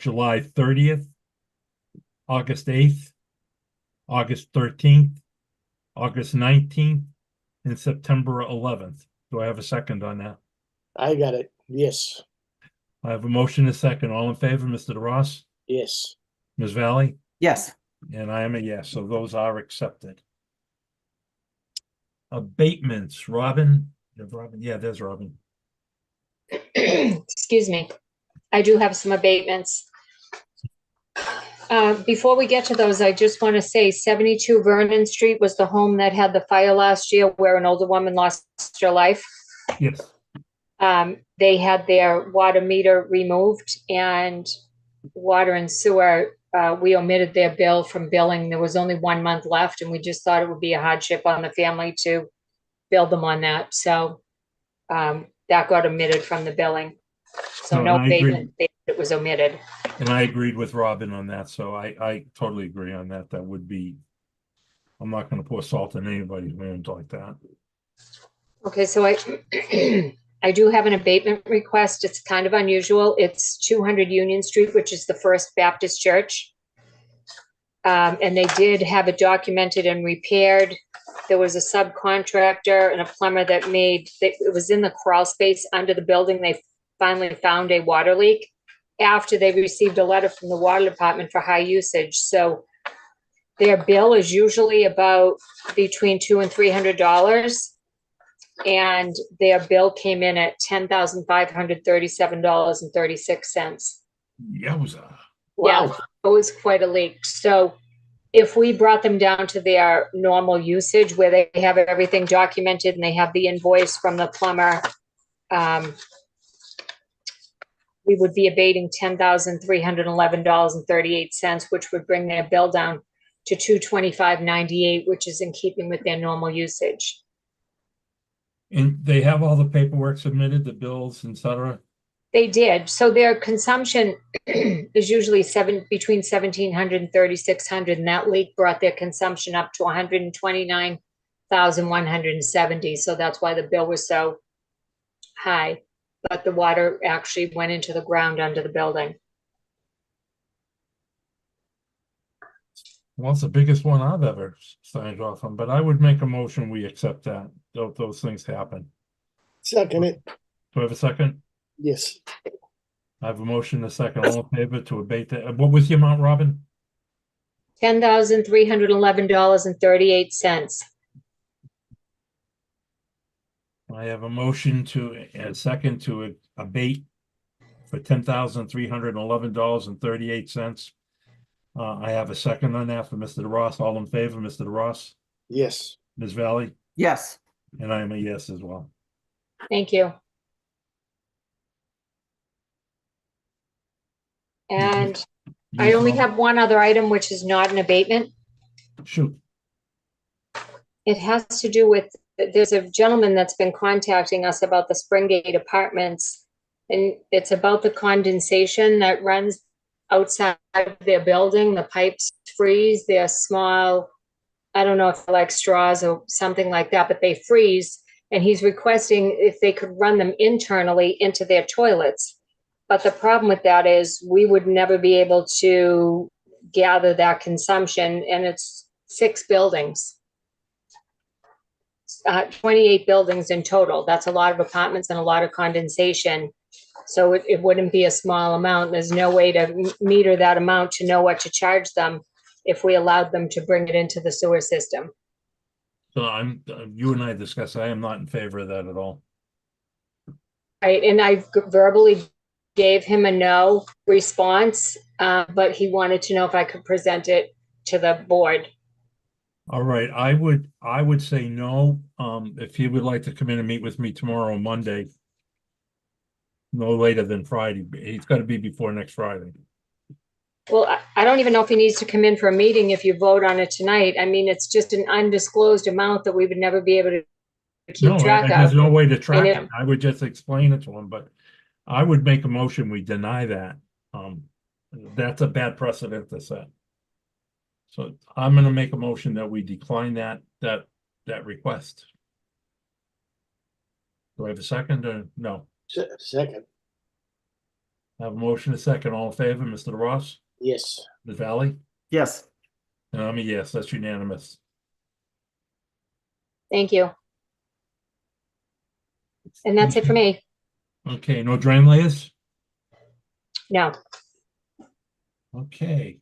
July 30th, August 8th, August 13th, August 19th, and September 11th. Do I have a second on that? I got it. Yes. I have a motion and a second. All in favor, Mr. DeRoss, Yes. Ms. Valley, Yes. and I am a yes, so those are accepted. Abatements, Robin. Yeah, there's Robin. Excuse me. I do have some abatements. Before we get to those, I just want to say 72 Vernon Street was the home that had the fire last year where an older woman lost her life. Yes. They had their water meter removed, and water and sewer, we omitted their bill from billing. There was only 1 month left, and we just thought it would be a hardship on the family to bill them on that. So that got omitted from the billing. So no abatement, it was omitted. And I agreed with Robin on that, so I totally agree on that. That would be, I'm not gonna pour salt in anybody's wound like that. Okay, so I do have an abatement request. It's kind of unusual. It's 200 Union Street, which is the First Baptist Church. And they did have it documented and repaired. There was a subcontractor and a plumber that it was in the crawl space under the building. They finally found a water leak after they received a letter from the water department for high usage. So their bill is usually about between $200 and $300. And their bill came in at $10,537.36. Yowza. Wow. Yeah, it was quite a leak. So if we brought them down to their normal usage where they have everything documented and they have the invoice from the plumber, we would be abating $10,311.38, which would bring their bill down to $225.98, which is in keeping with their normal usage. And they have all the paperwork submitted, the bills, etc. They did. So their consumption is usually between 1,700 and 3,600, and that leak brought their consumption up to 129,170. So that's why the bill was so high. But the water actually went into the ground under the building. Well, it's the biggest one I've ever signed off on, but I would make a motion, we accept that. Those things happen. Second it. Do I have a second? Yes. I have a motion and a second. All in favor to abate that. What was the amount, Robin? $10,311.38. I have a motion and a second to abate for $10,311.38. I have a second on that for Mr. DeRoss. All in favor, Mr. DeRoss? Yes. Ms. Valley? Yes. And I am a yes as well. Thank you. And I only have one other item, which is not an abatement. Shoot. It has to do with, there's a gentleman that's been contacting us about the Springgate Apartments, and it's about the condensation that runs outside of their building. The pipes freeze. They're small, I don't know if they're like straws or something like that, but they freeze. And he's requesting if they could run them internally into their toilets. But the problem with that is we would never be able to gather that consumption, and it's 6 buildings. 28 buildings in total. That's a lot of apartments and a lot of condensation. So it wouldn't be a small amount. There's no way to meter that amount to know what to charge them if we allowed them to bring it into the sewer system. So you and I discussed, I am not in favor of that at all. Right, and I verbally gave him a no response, but he wanted to know if I could present it to the board. All right, I would say no. If he would like to come in and meet with me tomorrow, Monday, no later than Friday. He's got to be before next Friday. Well, I don't even know if he needs to come in for a meeting if you vote on it tonight. I mean, it's just an undisclosed amount that we would never be able to keep track of. There's no way to track it. I would just explain it to him, but I would make a motion, we deny that. That's a bad precedent to set. So I'm gonna make a motion that we decline that request. Do I have a second or no? Second. I have a motion, a second, all in favor, Mr. Ross, Yes. Ms. Valley, Yes. and I'm a yes, that's unanimous. Thank you. And that's it for me. Okay, no drain layers? No. Okay.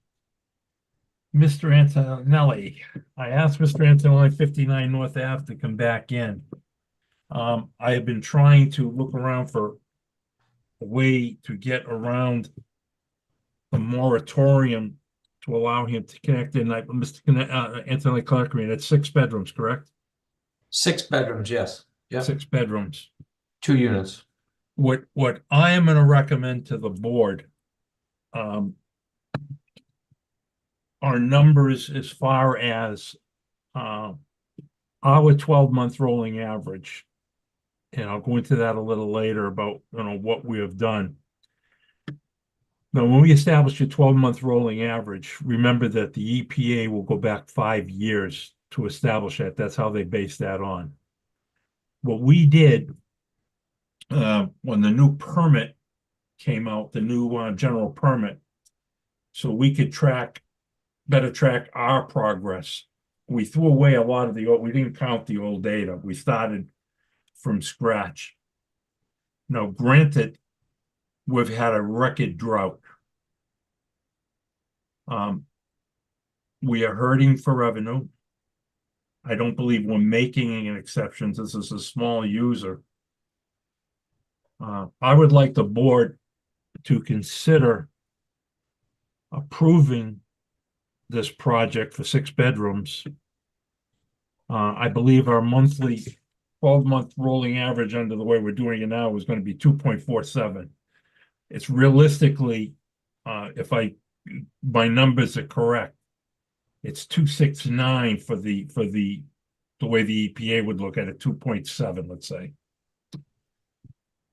Mr. Antonelli, I asked Mr. Antonelli 59 North Ave to come back in. I have been trying to look around for a way to get around the moratorium to allow him to connect in, like, Mr. Antonelli Clark, it's 6 bedrooms, correct? 6 bedrooms, yes. Yep. 6 bedrooms. 2 units. What I am gonna recommend to the board, our numbers as far as, our 12-month rolling average. And I'll go into that a little later about, what we have done. Now, when we establish a 12-month rolling average, remember that the EPA will go back 5 years to establish that. That's how they base that on. What we did, when the new permit came out, the new general permit, so we could better track our progress. We threw away a lot of we didn't count the old data. We started from scratch. Now, granted, we've had a record drought. We are hurting for revenue. I don't believe we're making any exceptions. This is a small user. I would like the board to consider approving this project for 6 bedrooms. I believe our monthly 12-month rolling average under the way we're doing it now is going to be 2.47. It's realistically, if my numbers are correct, it's 269 for the way the EPA would look at it, 2.7, let's say.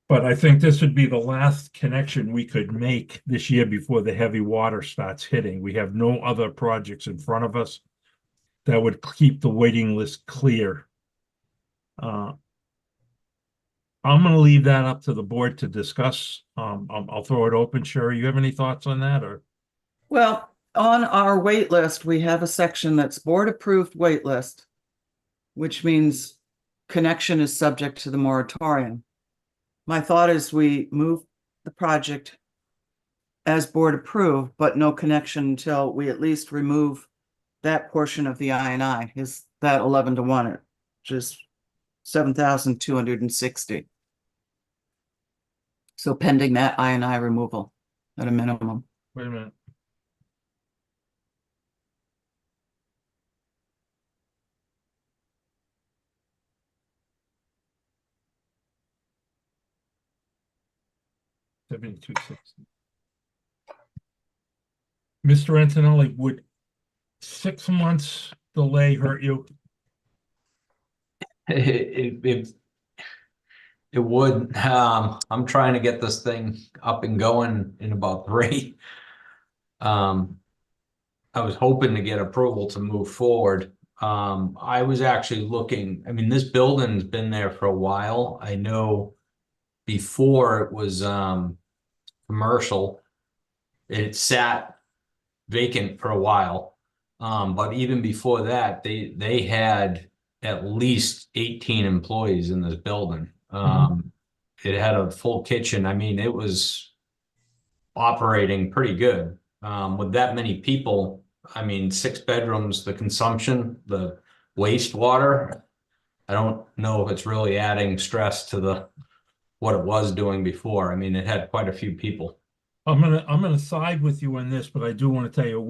But I think this would be the last connection we could make this year before the heavy water starts hitting. We have no other projects in front of us that would keep the waiting list clear. I'm going to leave that up to the board to discuss. I'll throw it open. Sherry, you have any thoughts on that, or? Well, on our wait list, we have a section that's board approved wait list, which means connection is subject to the moratorium. My thought is we move the project as board approved, but no connection until we at least remove that portion of the I&I, is that 11-1, which is 7,260. So pending that I&I removal at a minimum. Wait a minute. $72.60. Mr. Antonelli, would 6 months delay hurt you? It would. I'm trying to get this thing up and going in about 3. I was hoping to get approval to move forward. I was actually looking, I mean, this building's been there for a while. I know before it was commercial, it sat vacant for a while. But even before that, they had at least 18 employees in this building. It had a full kitchen. I mean, it was operating pretty good. With that many people, I mean, 6 bedrooms, the consumption, the wastewater, I don't know if it's really adding stress to what it was doing before. I mean, it had quite a few people. I'm gonna side with you on this, but I do want to tell you,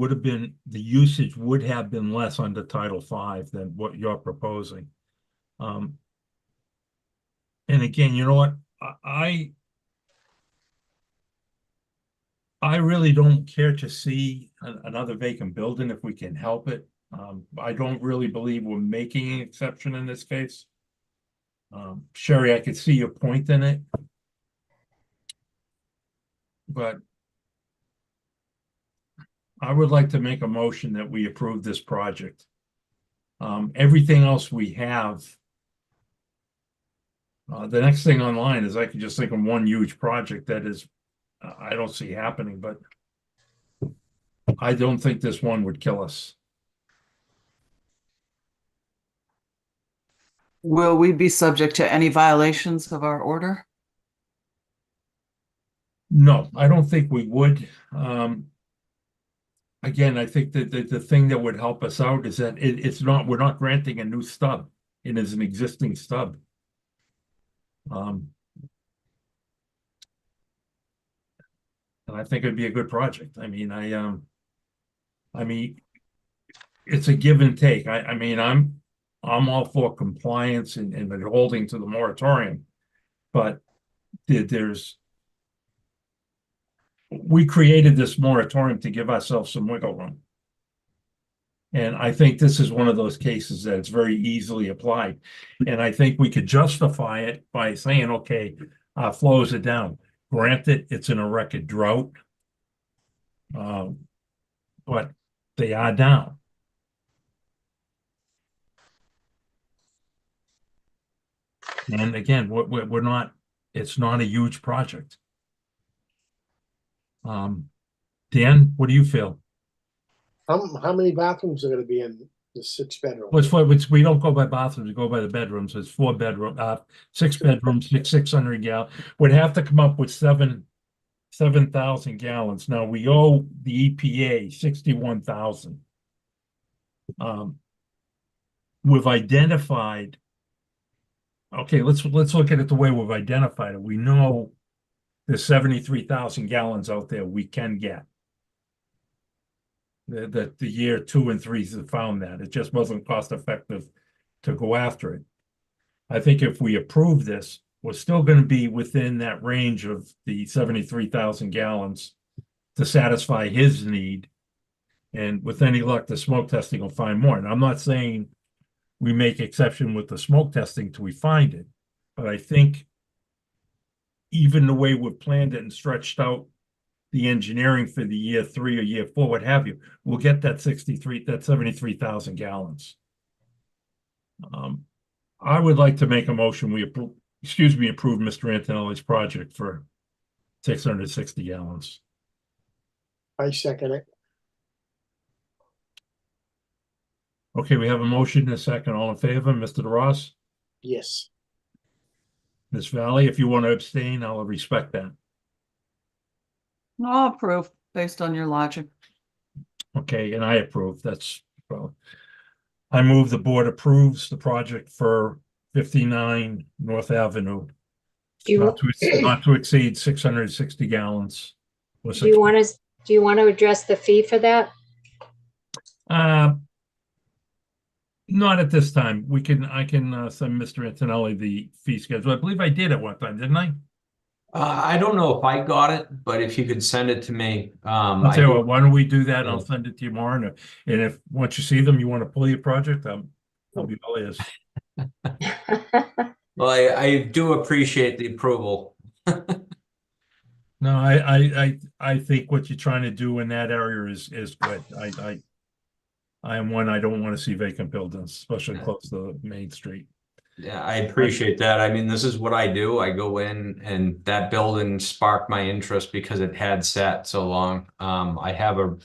the usage would have been less under Title V than what you're proposing. And again, you know what? I really don't care to see another vacant building if we can help it. I don't really believe we're making an exception in this case. Sherry, I could see your point in it. But I would like to make a motion that we approve this project. Everything else we have. The next thing online is I can just think of one huge project that is I don't see happening, but I don't think this one would kill us. Will we be subject to any violations of our order? No, I don't think we would. Again, I think that the thing that would help us out is that it's not, we're not granting a new stub. It is an existing stub. And I think it'd be a good project. I mean, it's a give and take. I mean, I'm all for compliance and holding to the moratorium. But we created this moratorium to give ourselves some wiggle room. And I think this is one of those cases that it's very easily applied. And I think we could justify it by saying, okay, flows are down. Granted, it's in a record drought. But they are down. And again, we're not, it's not a huge project. Dan, what do you feel? How many bathrooms are gonna be in the 6 bedroom? We don't go by bathrooms, we go by the bedrooms. It's 4 bedroom, 6 bedrooms, 600 gallon. Would have to come up with 7,000 gallons. Now we owe the EPA 61,000. We've identified. Okay, let's look at it the way we've identified it. We know there's 73,000 gallons out there we can get. The year 2 and 3 have found that it just wasn't cost effective to go after it. I think if we approve this, we're still going to be within that range of the 73,000 gallons to satisfy his need. And with any luck, the smoke testing will find more. And I'm not saying we make exception with the smoke testing till we find it, but I think even the way we've planned it and stretched out the engineering for the year 3 or year 4, what have you, we'll get that 73,000 gallons. I would like to make a motion, approve Mr. Antonelli's project for 660 gallons. I second it. Okay, we have a motion and a second. All in favor, Mr. DeRoss? Yes. Ms. Valley, if you want to abstain, I'll respect that. I'll approve based on your logic. Okay, and I approve. Well, I move the board approves the project for 59 North Avenue. Do you, Not to exceed 660 gallons. do you want to address the fee for that? Not at this time. I can send Mr. Antonelli the fee schedule. I believe I did at one time, didn't I? I don't know if I got it, but if you could send it to me. I'll tell you what, why don't we do that? Yeah. I'll send it to you tomorrow. And if once you see them, you want to pull your project, I'll be all ears. Well, I do appreciate the approval. No, I think what you're trying to do in that area is good. I am one, I don't want to see vacant buildings, especially close to Main Street. Yeah, I appreciate that. I mean, this is what I do. I go in and that building sparked my interest because it had sat so long. I have a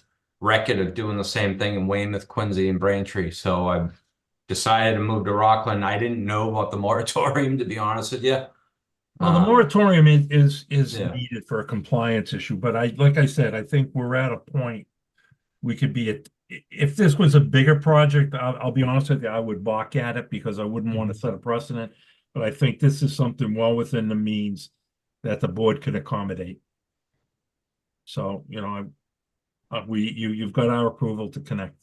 record of doing the same thing in Weymouth, Quincy, and Braintree. So I decided to move to Rockland. I didn't know about the moratorium, to be honest with you. Well, the moratorium is Yeah. needed for a compliance issue, but like I said, I think we're at a point we could be at. If this was a bigger project, I'll be honest with you, I would balk at it because I wouldn't want to set a precedent. But I think this is something well within the means that the board could accommodate. So, you've got our approval to connect.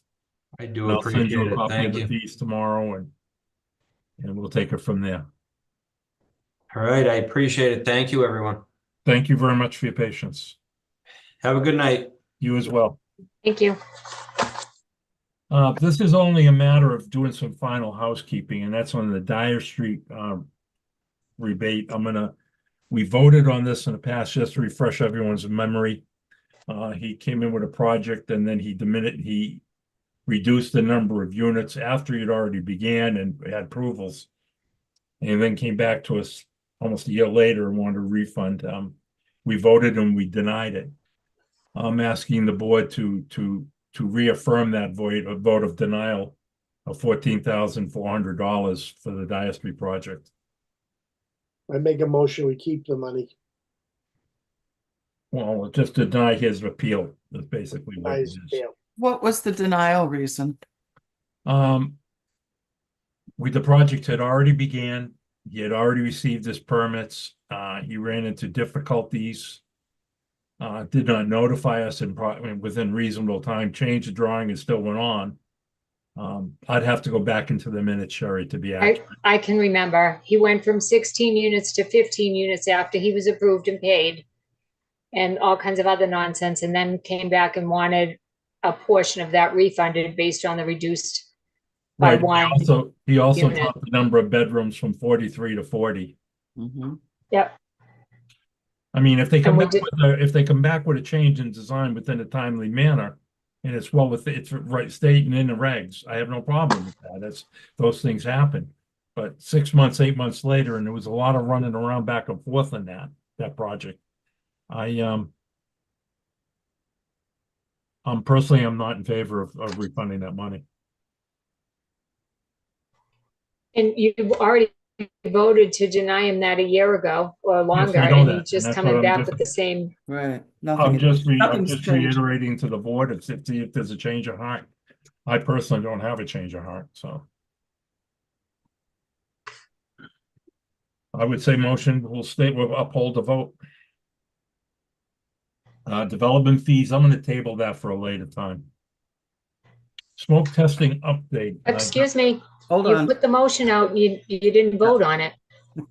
I do And I'll send you appreciate a it. copy of Thank the you. fees tomorrow and we'll take it from there. All right, I appreciate it. Thank you, everyone. Thank you very much for your patience. Have a good night. You as well. Thank you. This is only a matter of doing some final housekeeping, and that's on the Dyer Street rebate. We voted on this in the past, just to refresh everyone's memory. He came in with a project and then he reduced the number of units after he'd already began and had approvals. And then came back to us almost a year later and wanted a refund. we voted and we denied it. I'm asking the board to reaffirm that vote of denial of $14,400 for the Diastry project. I make a motion, we keep the money. Well, just deny his appeal, that's basically what it Guys, is. fail. What was the denial reason? The project had already began, he had already received his permits, he ran into difficulties. Did not notify us within reasonable time, changed the drawing and still went on. I'd have to go back into the minutes, Sherry, to be accurate. I can remember. He went from 16 units to 15 units after he was approved and paid, and all kinds of other nonsense, and then came back and wanted a portion of that refunded based on the reduced by Right, one. he also unit. dropped the number of bedrooms from 43 to 40. Mhm. Yep. I mean, if they come And we back did- if they come back with a change in design within a timely manner, and it's it's right stating in the regs, I have no problem with that. Those things happen. But 6 months, 8 months later, and there was a lot of running around back and forth on that project. I'm personally, I'm not in favor of refunding that money. And you already voted to deny him that a year ago or longer, I know and that, he's and just that's coming what I'm back just- with the same. Right. I'm just nothing's changed. reiterating to the board if there's a change of heart. I personally don't have a change of heart, so. I would say motion, we'll uphold the vote. Development fees, I'm gonna table that for a later time. Smoke testing update. Excuse me, Hold you on. put the motion out, you didn't vote on it.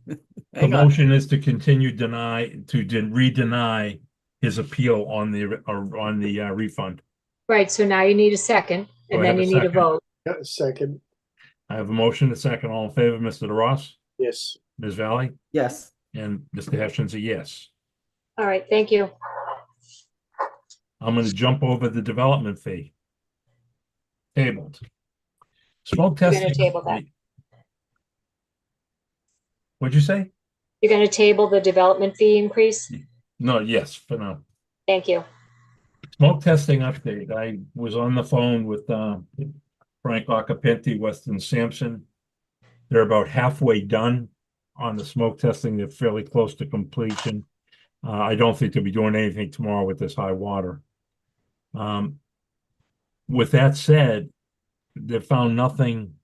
The Hang on. motion is to continue re-deny his appeal on the refund. Right, so now you need a second, Do I and then have a you need a second? vote. Yeah, second, I have a motion, a second, all in favor, Mr. DeRoss, yes. Ms. Valley, Yes. and Mr. Hutchins, a yes. All right, thank you. I'm gonna jump over the development fee. Tabled. Smoke You're gonna testing. table that. What'd you say? You're gonna table the development fee increase? No, yes, for now. Thank you. Smoke testing update. I was on the phone with Frank Occhipinti, Weston Sampson. They're about halfway done on the smoke testing. They're fairly close to completion. I don't think they'll be doing anything tomorrow with this high water. With that said, they found nothing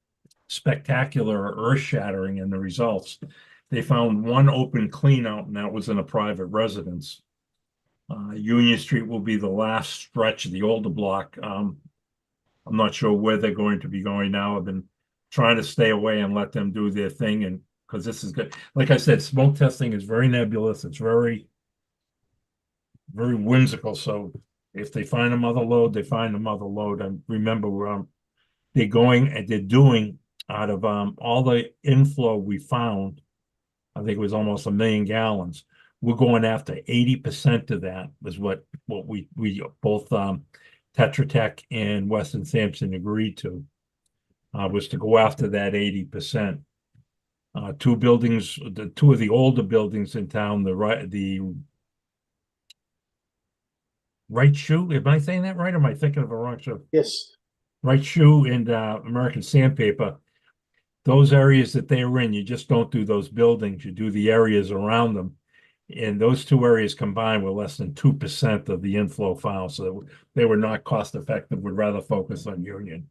spectacular or earth-shattering in the results. They found one open cleanout, and that was in a private residence. Union Street will be the last stretch of the older block. I'm not sure where they're going to be going now. I've been trying to stay away and let them do their thing, and because this is good. Like I said, smoke testing is very nebulous. It's very, very whimsical. So if they find a mother lode, they find a mother lode. And remember, they're going and they're doing out of all the inflow we found. I think it was almost 1 million gallons. We're going after 80% of that was what we both Tetra Tech and Weston Sampson agreed to, was to go after that 80%. Two of the older buildings in town, the Right Shoe, am I saying that right? Or am I thinking of a wrong shoe? Yes, Right Shoe and American Sandpaper. Those areas that they were in, you just don't do those buildings, you do the areas around them. And those two areas combined were less than 2% of the inflow found, so they were not cost effective, would rather focus on Union.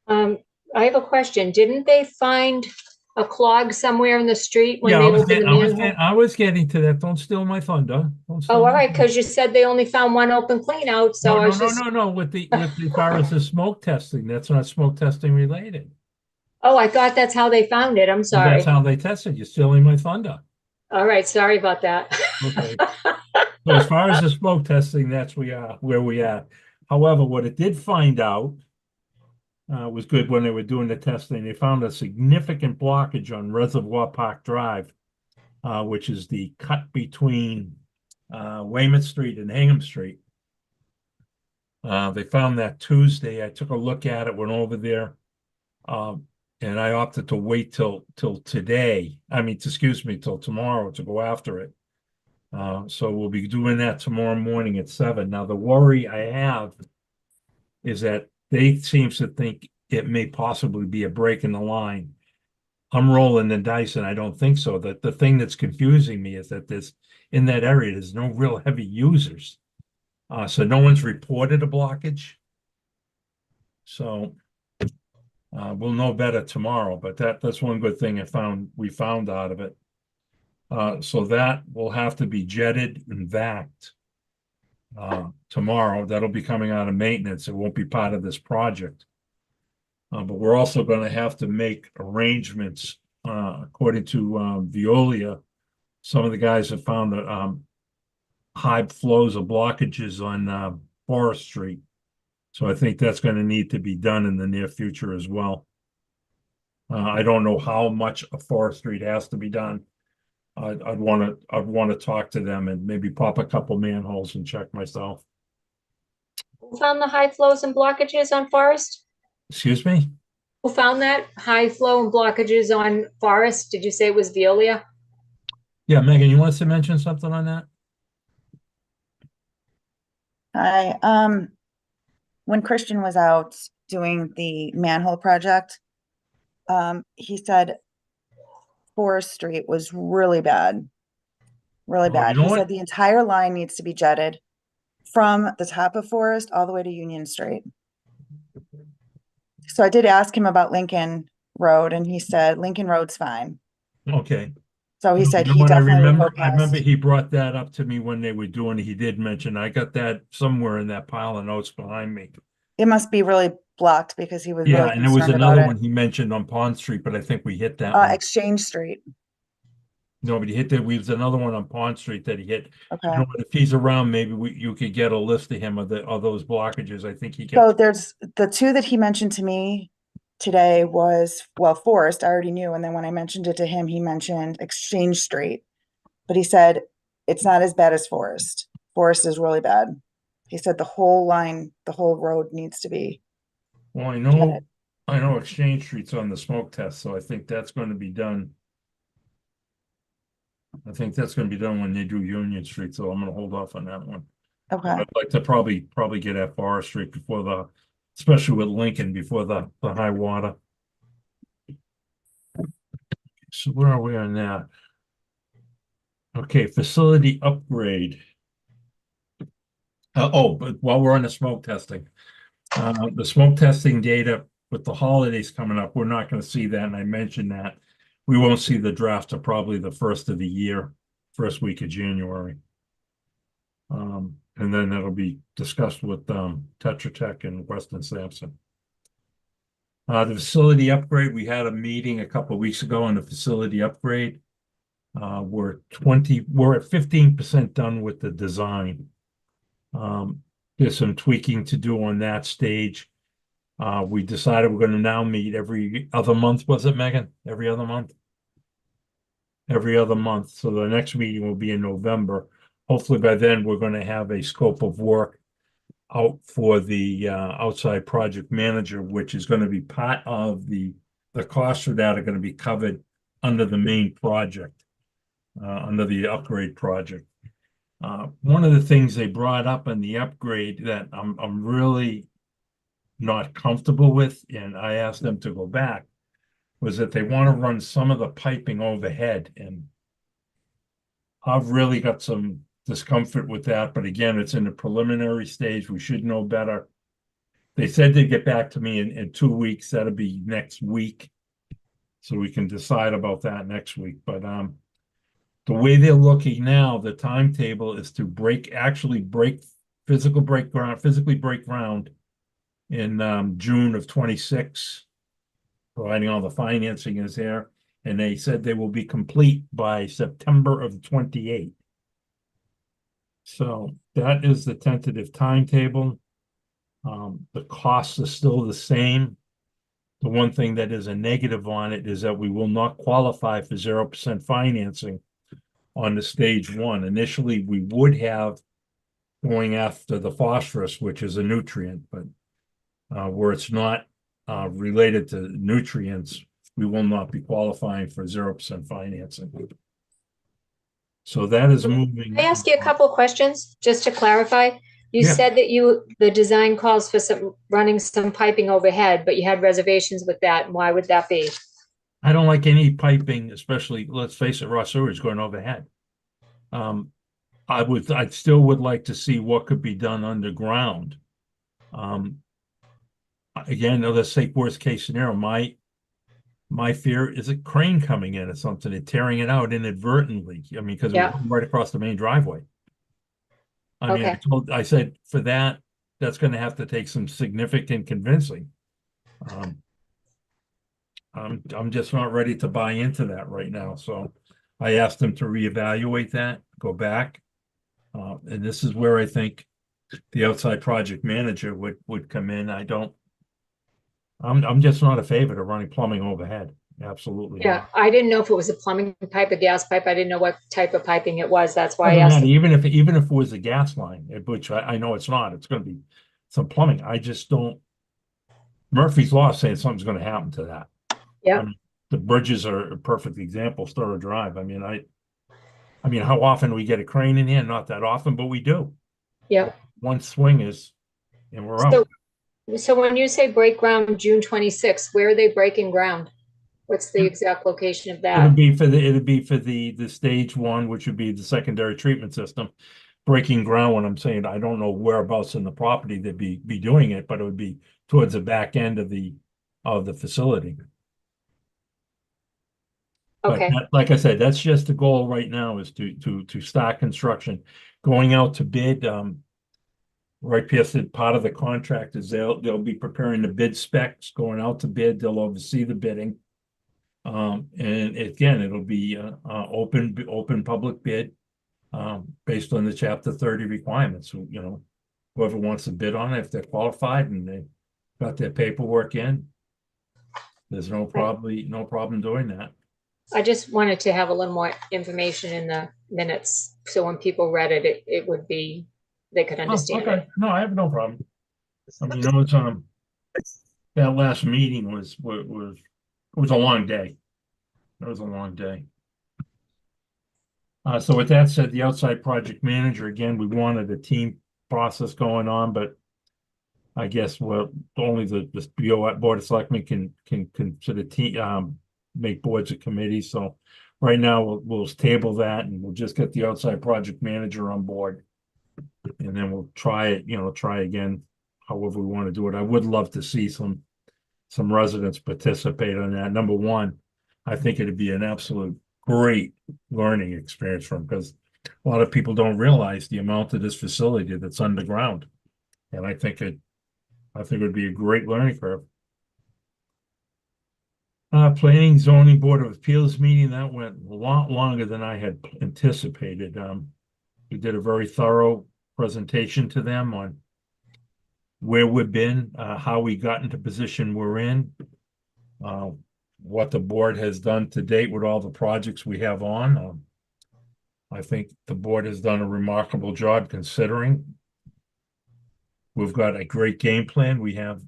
I have a question. Didn't they find a clog somewhere in the street when Yeah, they opened the manhole? I was getting to that. Don't steal my thunder. Don't steal Oh, all my right, thunder. because you said they only found one open clean out, so I was just, No. With the far as the smoke testing, that's not smoke testing related. oh, I thought that's how they found it. I'm Well, sorry. that's how they tested. You're stealing my thunder. All right, sorry about that. Okay. So as far as the smoke testing, that's where we are. However, what it did find out was good when they were doing the testing. They found a significant blockage on Reservoir Park Drive, which is the cut between Weymouth Street and Hingham Street. They found that Tuesday. I took a look at it, went over there, and I opted to wait till today. Till tomorrow to go after it. So we'll be doing that tomorrow morning at 7. Now, the worry I have is that they seems to think it may possibly be a break in the line. I'm rolling the dice and I don't think so. That the thing that's confusing me is that in that area, there's no real heavy users. So no one's reported a blockage. So we'll know better tomorrow, but that's one good thing we found out of it. So that will have to be jetted and vacked tomorrow. That'll be coming out of maintenance. It won't be part of this project. But we're also going to have to make arrangements, according to Veolia. Some of the guys have found that high flows of blockages on Forest Street. So I think that's going to need to be done in the near future as well. I don't know how much of Forest Street has to be done. I'd want to talk to them and maybe pop a couple manholes and check myself. Who found the high flows and blockages on Forest? Excuse me? Who found that high flow and blockages on Forest? Did you say it was Veolia? Yeah, Megan, you want us to mention something on that? Hi, when Christian was out doing the manhole project, he said Forest Street was really bad. Really Oh, bad. you know He what? said the entire line needs to be jetted from the top of Forest all the way to Union Street. So I did ask him about Lincoln Road and he said Lincoln Road's fine. Okay. So he said You know he what, definitely would go I remember past. he brought that up to me when they were doing, he did mention, I got that somewhere in that pile of notes behind me. It must be really blocked because he was Yeah, really and there was concerned about another it. one he mentioned on Pond Street, but I think we hit that one. Exchange Street. No, but he hit we was another one on Pond Street that he hit. You Okay. know, what, if he's around, maybe you could get a list of him of those blockages. I think he So kept. there's the two that he mentioned to me today was, well, Forest, I already knew. And then when I mentioned it to him, he mentioned Exchange Street. But he said it's not as bad as Forest. Forest is really bad. He said the whole line, the whole road needs to be. Well, jetted. I know Exchange Street's on the smoke test, so I think that's going to be done. I think that's going to be done when they do Union Street, so I'm going to hold off on that one. Okay. I'd like to probably get at Forest Street before especially with Lincoln, before the high water. So where are we on that? Okay, facility upgrade. But while we're on the smoke testing, the smoke testing data with the holidays coming up, we're not going to see that, and I mentioned that. We won't see the draft till probably the first of the year, first week of January. And then that'll be discussed with Tetra Tech and Weston Sampson. The facility upgrade, we had a meeting a couple of weeks ago on the facility upgrade. We're at 15% done with the design. There's some tweaking to do on that stage. We decided we're going to now meet every other month, was it, Megan? Every other month? Every other month. So the next meeting will be in November. Hopefully by then we're going to have a scope of work out for the outside project manager, which is going to be part of the costs for that are going to be covered under the main project, under the upgrade project. One of the things they brought up in the upgrade that I'm really not comfortable with, and I asked them to go back, was that they want to run some of the piping overhead, and I've really got some discomfort with that, but again, it's in the preliminary stage. We should know better. They said they'd get back to me in 2 weeks. That'll be next week. So we can decide about that next week. But the way they're looking now, the timetable is to physically break ground in June of 26, providing all the financing is there. And they said they will be complete by September of 28. So that is the tentative timetable. The costs are still the same. The one thing that is a negative on it is that we will not qualify for 0% financing on the stage one. Initially, we would have going after the phosphorus, which is a nutrient, but where it's not related to nutrients, we will not be qualifying for 0% financing. So that is moving. Can I ask you a couple of questions, just to clarify? You Yeah. said that the design calls for running some piping overhead, but you had reservations with that. Why would that be? I don't like any piping, especially, let's face it, raw sewage going overhead. I still would like to see what could be done underground. Again, let's say worst case scenario, my fear is a crane coming in or something and tearing it out inadvertently. I mean, because it Yeah. was right across the main driveway. I mean, Okay. I said for that, that's going to have to take some significant convincing. I'm just not ready to buy into that right now. So I asked them to reevaluate that, go back. And this is where I think the outside project manager would come in. I'm just not a favor to running plumbing overhead. Absolutely Yeah, not. I didn't know if it was a plumbing pipe, a gas pipe. I didn't know what type of piping it was. That's why I Doesn't asked. matter, even if it was a gas line, which I know it's not, it's gonna be some plumbing. I just don't. Murphy's Law saying something's gonna happen to that. Yeah. I mean, the bridges are a perfect example, Sturrow Drive. I mean, how often do we get a crane in here? Not that often, but we do. Yeah. One swing is, and we're So, out. so when you say break ground June 26th, where are they breaking ground? What's the exact location of that? It'd be for the stage one, which would be the secondary treatment system. Breaking ground, when I'm saying I don't know whereabouts in the property they'd be doing it, but it would be towards the back end of the facility. But Okay. like I said, that's just the goal right now is to start construction. Going out to bid, right, Pierce said part of the contract is they'll be preparing the bid specs, going out to bid, they'll oversee the bidding. And again, it'll be open public bid, based on the chapter 30 requirements. You know, whoever wants to bid on it, if they're qualified and they got their paperwork in, there's no problem doing that. I just wanted to have a little more information in the minutes. So when people read it, it would be, they could understand Okay, it. no, I have no problem. I mean, you know, that last meeting was it was a long day. It was a long day. So with that said, the outside project manager, again, we wanted a team process going on, but I guess only the Board of Selectmen can consider make boards of committees. So right now we'll table that and we'll just get the outside project manager on board. And then we'll try again, however we want to do it. I would love to see some residents participate on that. Number one, I think it'd be an absolute great learning experience for them because a lot of people don't realize the amount of this facility that's underground. And I think it would be a great learning curve. Planning Zoning Board of Appeals meeting, that went a lot longer than I had anticipated. We did a very thorough presentation to them on where we've been, how we got into position we're in, what the board has done to date with all the projects we have on. I think the board has done a remarkable job considering. We've got a great game plan. We have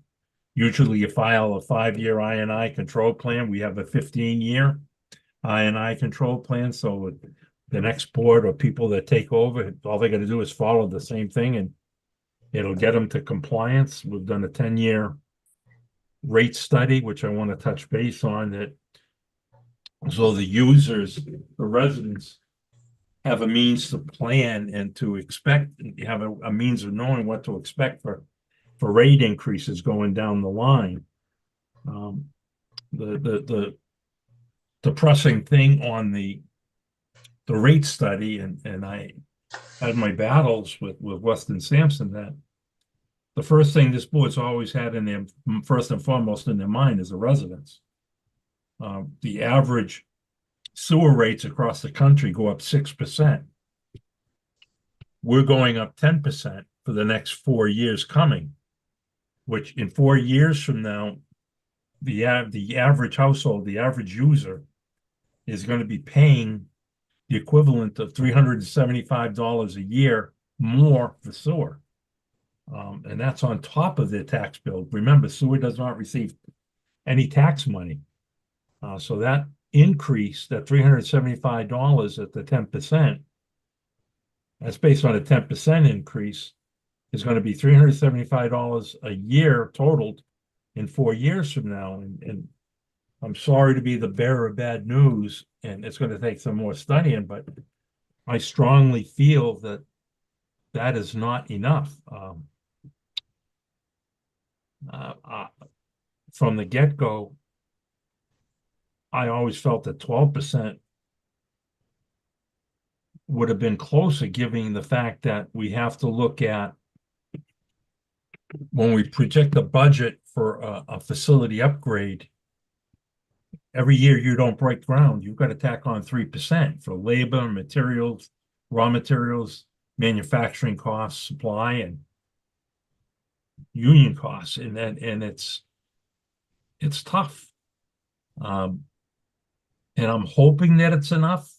usually you file a 5-year I&I control plan. We have a 15-year I&I control plan. So the next board or people that take over, all they got to do is follow the same thing and it'll get them to compliance. We've done a 10-year rate study, which I want to touch base on that. So the users, the residents have a means to plan and to expect, have a means of knowing what to expect for rate increases going down the line. The depressing thing on the rate study, and I had my battles with Weston Sampson, that the first thing this board's always had in their first and foremost in their mind is the residents. The average sewer rates across the country go up 6%. We're going up 10% for the next 4 years coming, which in 4 years from now, the average household, the average user is going to be paying the equivalent of $375 a year more for sewer. And that's on top of their tax bill. Remember, sewer does not receive any tax money. So that increase, that $375 at the 10%, that's based on a 10% increase, is going to be $375 a year totaled in 4 years from now. And I'm sorry to be the bearer of bad news, and it's going to take some more studying, but I strongly feel that that is not enough. From the get-go, I always felt that 12% would have been closer, given the fact that we have to look at when we project the budget for a facility upgrade. Every year you don't break ground, you've got to tack on 3% for labor, materials, raw materials, manufacturing costs, supply, and union costs, and it's tough. And I'm hoping that it's enough.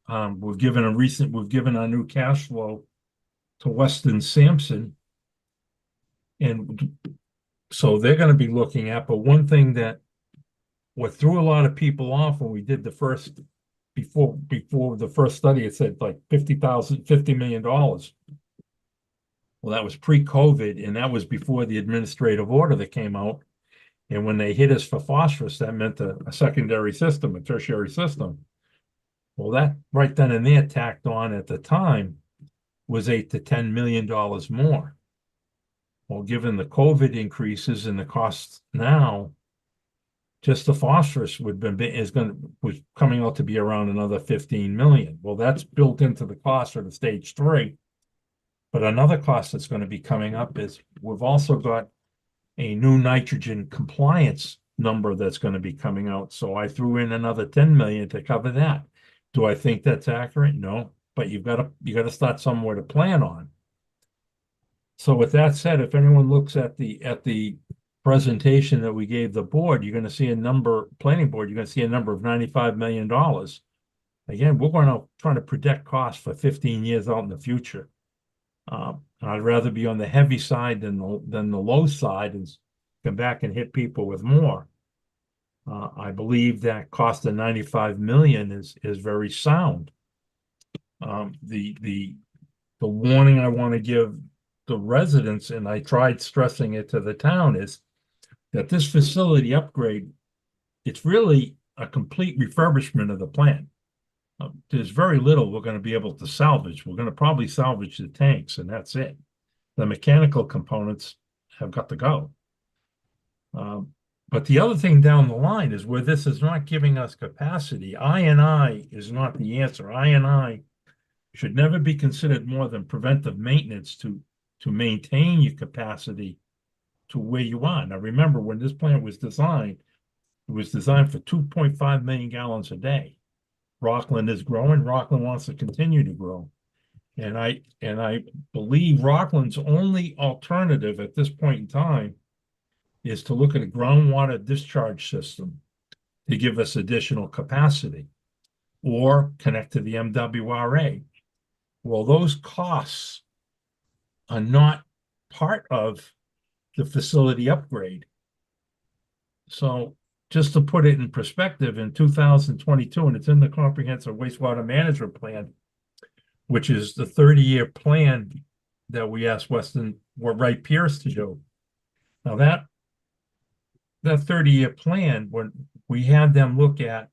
We've given our new cash flow to Weston Sampson. And so they're going to be looking at, but one thing that what threw a lot of people off when we did the first, before the first study, it said like $50 million. Well, that was pre-COVID, and that was before the administrative order that came out. And when they hit us for phosphorus, that meant a secondary system, a tertiary system. Well, that right then and there tacked on at the time was $8 to $10 million more. Well, given the COVID increases and the costs now, just the phosphorus was coming out to be around another 15 million. Well, that's built into the cost for the stage 3. But another cost that's going to be coming up is we've also got a new nitrogen compliance number that's going to be coming out. So I threw in another 10 million to cover that. Do I think that's accurate? No, but you got to start somewhere to plan on. So with that said, if anyone looks at the presentation that we gave the board, you're going to see planning board, you're going to see a number of $95 million. Again, we're going to try to predict costs for 15 years out in the future. I'd rather be on the heavy side than the low side and come back and hit people with more. I believe that cost of 95 million is very sound. The warning I want to give the residents, and I tried stressing it to the town, is that this facility upgrade, it's really a complete refurbishment of the plant. There's very little we're going to be able to salvage. We're going to probably salvage the tanks, and that's it. The mechanical components have got to go. But the other thing down the line is where this is not giving us capacity. I&I is not the answer. I&I should never be considered more than preventive maintenance to maintain your capacity to where you are. Now, remember, when this plant was designed, it was designed for 2.5 million gallons a day. Rockland is growing. Rockland wants to continue to grow. And I believe Rockland's only alternative at this point in time is to look at a groundwater discharge system to give us additional capacity or connect to the MWRA. Well, those costs are not part of the facility upgrade. So just to put it in perspective, in 2022, and it's in the comprehensive wastewater management plan, which is the 30-year plan that we asked Wright Pierce to do. Now that 30-year plan, when we had them look at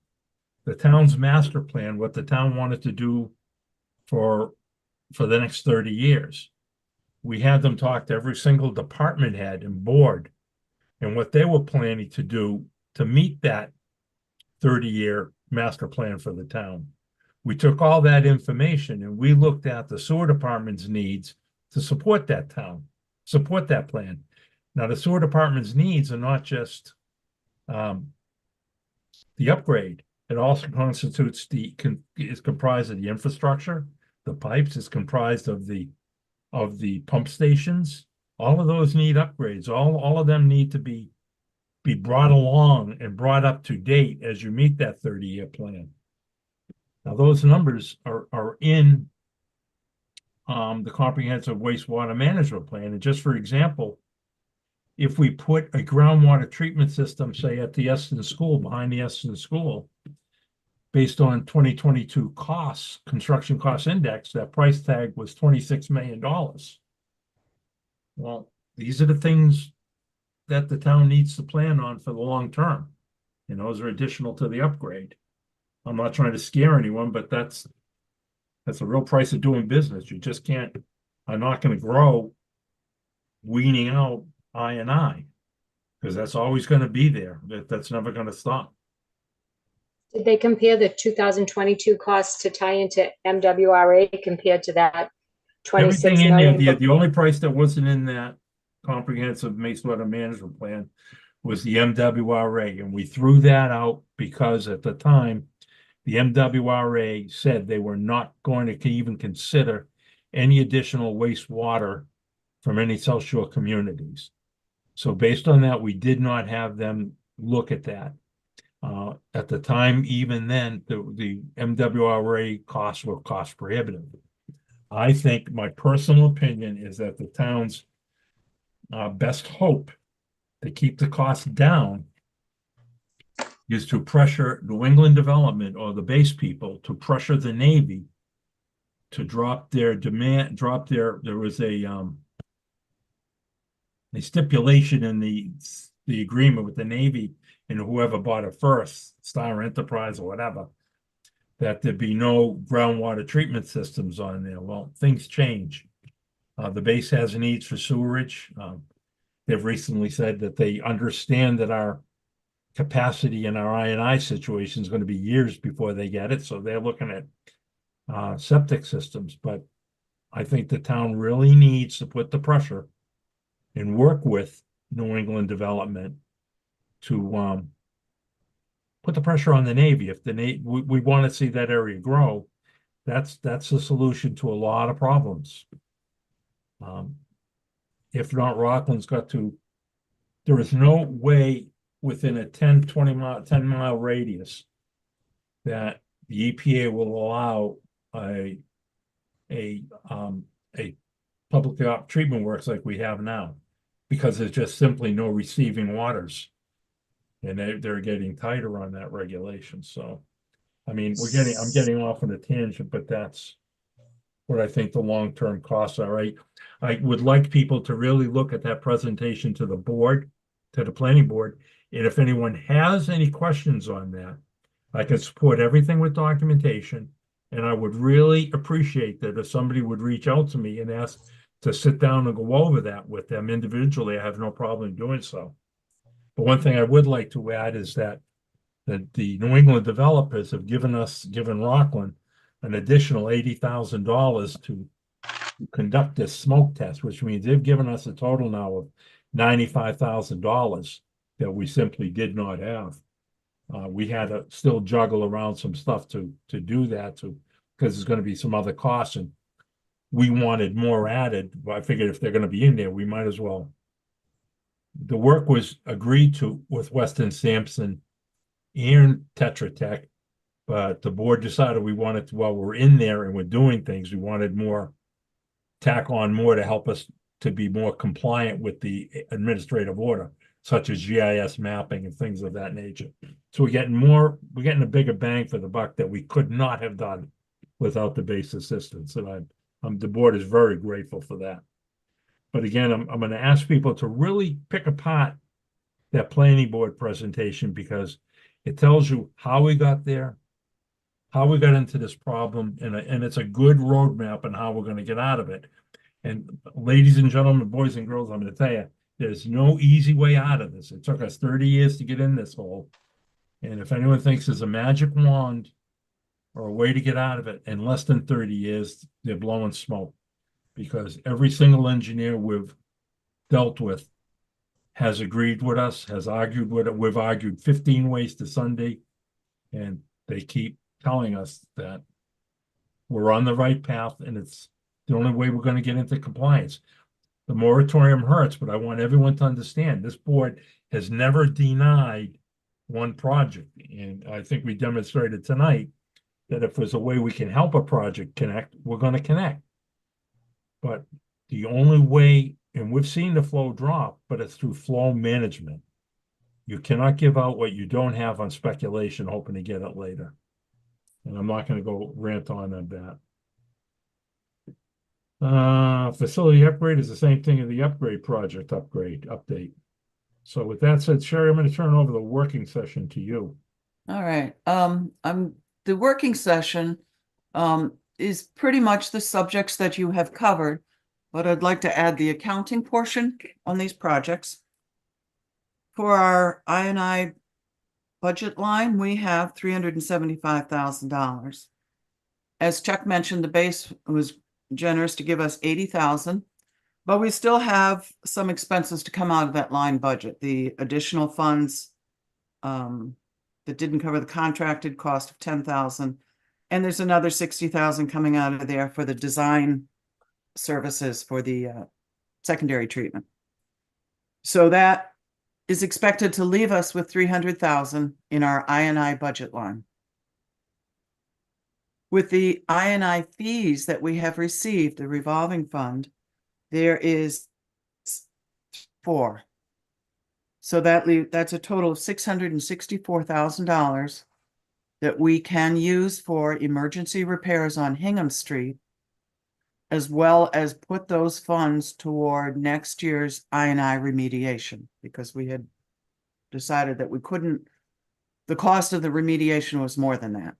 the town's master plan, what the town wanted to do for the next 30 years. We had them talk to every single department head and board and what they were planning to do to meet that 30-year master plan for the town. We took all that information and we looked at the sewer department's needs to support that plan. Now, the sewer department's needs are not just the upgrade. It also constitutes is comprised of the infrastructure, the pipes, is comprised of the pump stations. All of those need upgrades. All of them need to be brought along and brought up to date as you meet that 30-year plan. Now, those numbers are in the comprehensive wastewater management plan. And just for example, if we put a groundwater treatment system, say at the Eston School, behind the Eston School, based on 2022 costs, construction cost index, that price tag was $26 million. Well, these are the things that the town needs to plan on for the long term. And those are additional to the upgrade. I'm not trying to scare anyone, but that's a real price of doing business. You just can't, I'm not gonna grow weaning out I, because that's always gonna be there. That's never gonna stop. Did they compare the 2022 costs to tie into MWRA compared to that 26 Everything in there, million? the only price that wasn't in that comprehensive wastewater management plan was the MWRA, and we threw that out because at the time, the MWRA said they were not going to even consider any additional wastewater from any South Shore communities. So based on that, we did not have them look at that. At the time, even then, the MWRA costs were cost prohibitive. I think my personal opinion is that the town's best hope to keep the cost down is to pressure New England Development or the base people to pressure the Navy to drop their demand, there was a stipulation in the agreement with the Navy and whoever bought it first, Star Enterprise or whatever, that there be no groundwater treatment systems on there. Well, things change. The base has needs for sewerage. They've recently said that they understand that our capacity in our I situation is going to be years before they get it. So they're looking at septic systems. But I think the town really needs to put the pressure and work with New England Development to put the pressure on the Navy. If the Navy, we want to see that area grow, that's the solution to a lot of problems. If not, Rockland's got to, there is no way within a 10-mile radius that the EPA will allow a public treatment works like we have now, because there's just simply no receiving waters. And they're getting tighter on that regulation. So, I mean, I'm getting off on a tangent, but that's what I think the long-term costs are. I would like people to really look at that presentation to the board, to the planning board. And if anyone has any questions on that, I can support everything with documentation. And I would really appreciate that if somebody would reach out to me and ask to sit down and go over that with them individually. I have no problem doing so. But one thing I would like to add is that the New England developers have given Rockland an additional $80,000 to conduct this smoke test, which means they've given us a total now of $95,000 that we simply did not have. We had to still juggle around some stuff to do that because there's going to be some other costs, and we wanted more added. But I figured if they're going to be in there, we might as well. The work was agreed to with Weston Sampson and Tetra Tech, but the board decided we wanted to, while we're in there and we're doing things, we wanted more, tack on more to help us to be more compliant with the administrative order, such as GIS mapping and things of that nature. So we're getting a bigger bang for the buck that we could not have done without the base assistance. And the board is very grateful for that. But again, I'm going to ask people to really pick apart that planning board presentation, because it tells you how we got there, how we got into this problem, and it's a good roadmap on how we're going to get out of it. And ladies and gentlemen, boys and girls, I'm going to tell you, there's no easy way out of this. It took us 30 years to get in this hole. And if anyone thinks there's a magic wand or a way to get out of it, in less than 30 years, they're blowing smoke. Because every single engineer we've dealt with has agreed with us, has argued with it. We've argued 15 ways to Sunday, and they keep telling us that we're on the right path, and it's the only way we're going to get into compliance. The moratorium hurts, but I want everyone to understand this board has never denied one project. And I think we demonstrated tonight that if there's a way we can help a project connect, we're going to connect. But the only way, and we've seen the flow drop, but it's through flow management. You cannot give out what you don't have on speculation, hoping to get it later. And I'm not gonna go rant on that. Facility upgrade is the same thing as the upgrade project update. So with that said, Sherry, I'm gonna turn over the working session to you. All right, the working session, is pretty much the subjects that you have covered, but I'd like to add the accounting portion on these projects. For our I budget line, we have $375,000. As Chuck mentioned, the base was generous to give us 80,000, but we still have some expenses to come out of that line budget, the additional funds that didn't cover the contracted cost of 10,000. And there's another 60,000 coming out of there for the design services for the secondary treatment. So that is expected to leave us with 300,000 in our I budget line. With the I fees that we have received, the revolving fund, there is 4. So that's a total of $664,000 that we can use for emergency repairs on Hingham Street, as well as put those funds toward next year's I remediation, because we had decided that we couldn't, the cost of the remediation was more than that.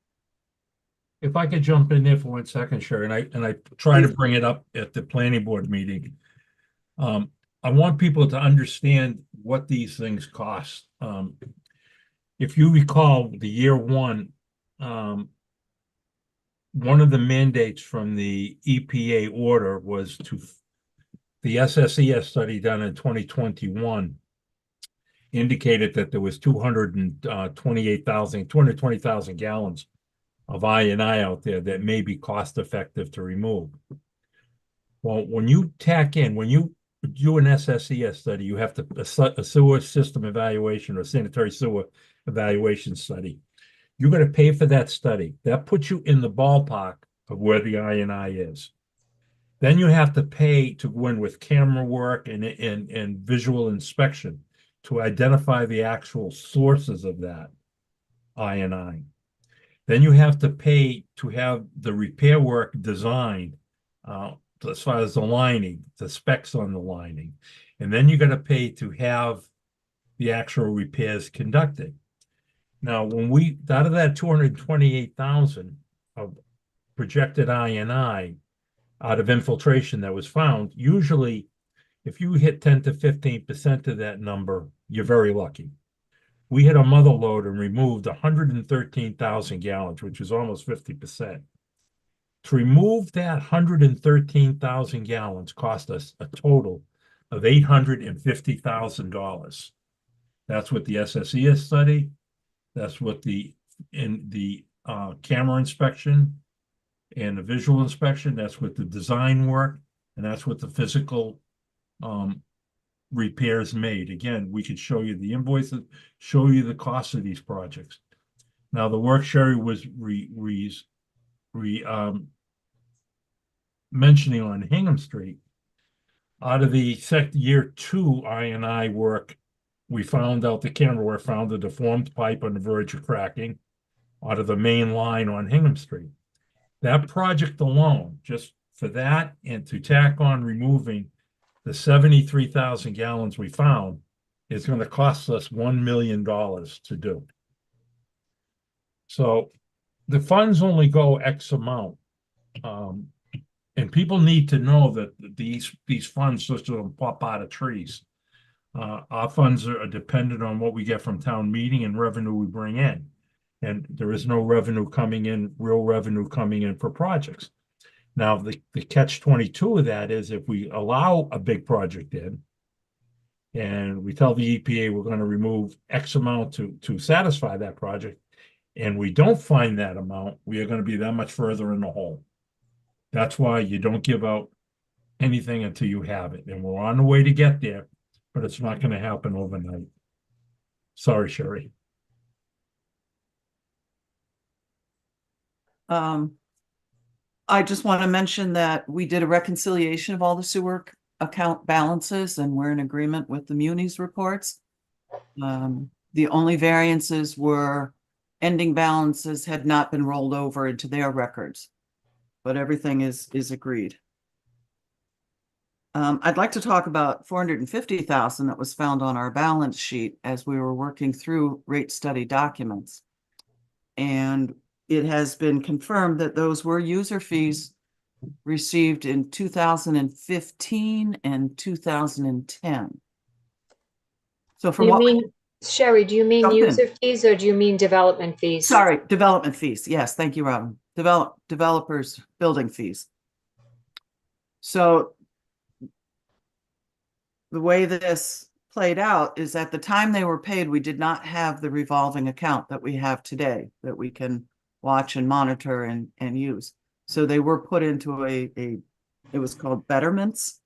If I could jump in there for 1 second, Sherry, and I try to bring it up at the planning board meeting. I want people to understand what these things cost. If you recall, the year one of the mandates from the EPA order was to the SSES study done in 2021 indicated that there was 220,000 gallons of I out there that may be cost effective to remove. Well, when you do an SSES study, you have to a sewer system evaluation or sanitary sewer evaluation study. You're going to pay for that study. That puts you in the ballpark of where the I is. Then you have to pay to go in with camera work and visual inspection to identify the actual sources of that I. Then you have to pay to have the repair work designed as far as the lining, the specs on the lining. And then you got to pay to have the actual repairs conducted. Now, when we, out of that 228,000 of projected I out of infiltration that was found, usually if you hit 10 to 15% of that number, you're very lucky. We hit a mother load and removed 113,000 gallons, which is almost 50%. To remove that 113,000 gallons cost us a total of $850,000. That's what the SSES study, that's what the camera inspection and the visual inspection, that's what the design work, and that's what the physical repairs made. Again, we could show you the invoices, show you the cost of these projects. Now, the work Sherry was mentioning on Hingham Street, out of the year 2 I work, we found out the camera work found a deformed pipe on the verge of cracking out of the main line on Hingham Street. That project alone, just for that and to tack on removing the 73,000 gallons we found, is going to cost us $1 million to do. So the funds only go X amount. And people need to know that these funds just don't pop out of trees. Our funds are dependent on what we get from town meeting and revenue we bring in. And there is no revenue coming in, real revenue coming in for projects. Now, the catch-22 of that is if we allow a big project in and we tell the EPA we're going to remove X amount to satisfy that project, and we don't find that amount, we are going to be that much further in the hole. That's why you don't give out anything until you have it. And we're on the way to get there, but it's not going to happen overnight. Sorry, Sherry. I just want to mention that we did a reconciliation of all the sewer account balances, and we're in agreement with the Muni's reports. The only variances were ending balances had not been rolled over into their records. But everything is agreed. I'd like to talk about 450,000 that was found on our balance sheet as we were working through rate study documents. And it has been confirmed that those were user fees received in 2015 and 2010. So from You what, mean, Sherry, do you mean Jump in. user fees or do you mean development fees? sorry, development fees. Yes, thank you, Robin. Developers building fees. So the way this played out is at the time they were paid, we did not have the revolving account that we have today that we can watch and monitor and use. So they were put into it was called betterments,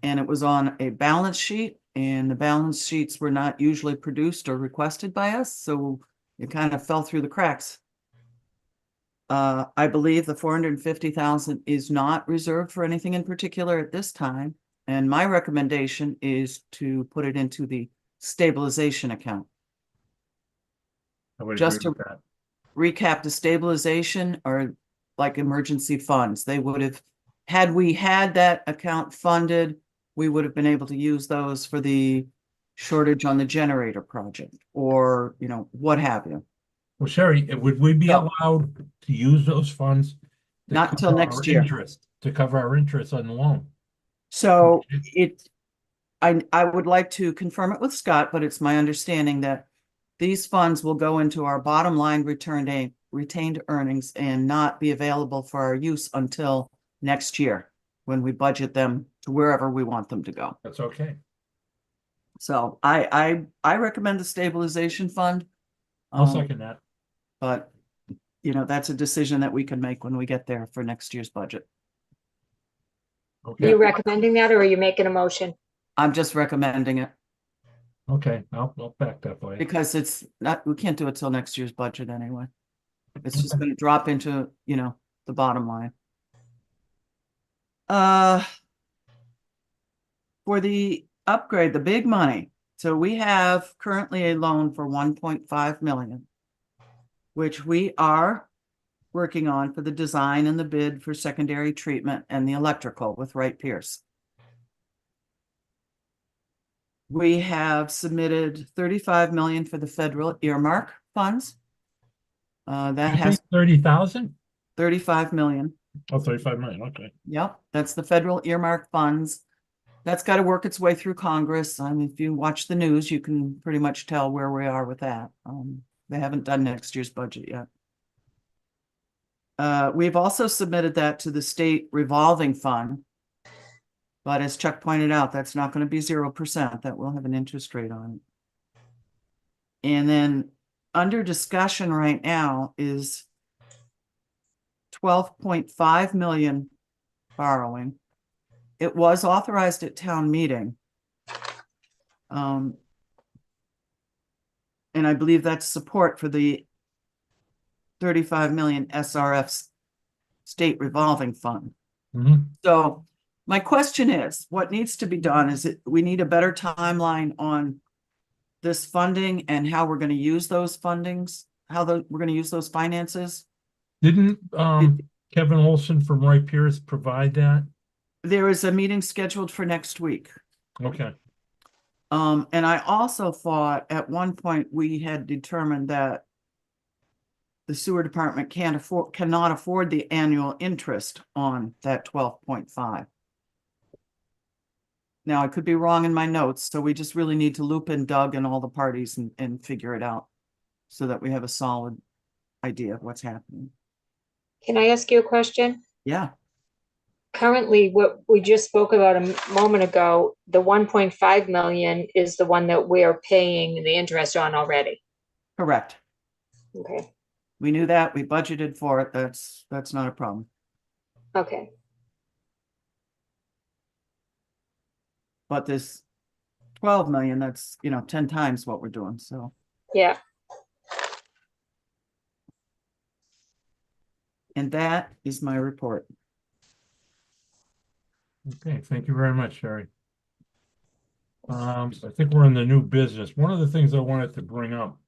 and it was on a balance sheet, and the balance sheets were not usually produced or requested by us, so it kind of fell through the cracks. I believe the 450,000 is not reserved for anything in particular at this time. And my recommendation is to put it into the stabilization account. I would Just agree to with that. recap, the stabilization are like emergency funds. They would have, had we had that account funded, we would have been able to use those for the shortage on the generator project or, what have you. Well, Sherry, would we be So- allowed to use those funds? to Not till cover next our year. interest, to cover our interest on the loan? So I would like to confirm it with Scott, but it's my understanding that these funds will go into our bottom line retained earnings and not be available for our use until next year when we budget them to wherever we want them to go. That's okay. So I recommend the stabilization fund. I'll second that. But that's a decision that we can make when we get there for next year's budget. Are Okay, you recommending that or are you making a motion? I'm just recommending it okay, I'll back that way. because it's not, we can't do it till next year's budget anyway. It's just gonna drop into, the bottom line. For the upgrade, the big money. So we have currently a loan for 1.5 million, which we are working on for the design and the bid for secondary treatment and the electrical with Wright Pierce. We have submitted 35 million for the federal earmark funds. That has 30,000? 35 million. Oh, 35 million, okay. Yep, that's the federal earmark funds. That's got to work its way through Congress. I mean, if you watch the news, you can pretty much tell where we are with that. They haven't done next year's budget yet. We've also submitted that to the state revolving fund. But as Chuck pointed out, that's not going to be 0%. That will have an interest rate on it. And then under discussion right now is 12.5 million borrowing. It was authorized at town meeting. And I believe that's support for the 35 million SRF state revolving fund. Mhm. So my question is, what needs to be done is we need a better timeline on this funding and how we're going to use those fundings, we're going to use those finances. Didn't Kevin Olson from Wright Pierce provide that? There is a meeting scheduled for next week. Okay, And I also thought at one point we had determined that the sewer department cannot afford the annual interest on that 12.5. Now, I could be wrong in my notes, so we just really need to loop in Doug and all the parties and figure it out so that we have a solid idea of what's happening. Can I ask you a question? Yeah, Currently, what we just spoke about a moment ago, the 1.5 million is the one that we're paying the interest on already. correct. Okay, We knew that. We budgeted for it. That's not a problem. okay. But this 12 million, that's, 10 times what we're doing. So, Yeah, and that is my report. okay, thank you very much, Sherry. I think we're in the new business. One of the things I wanted to bring up,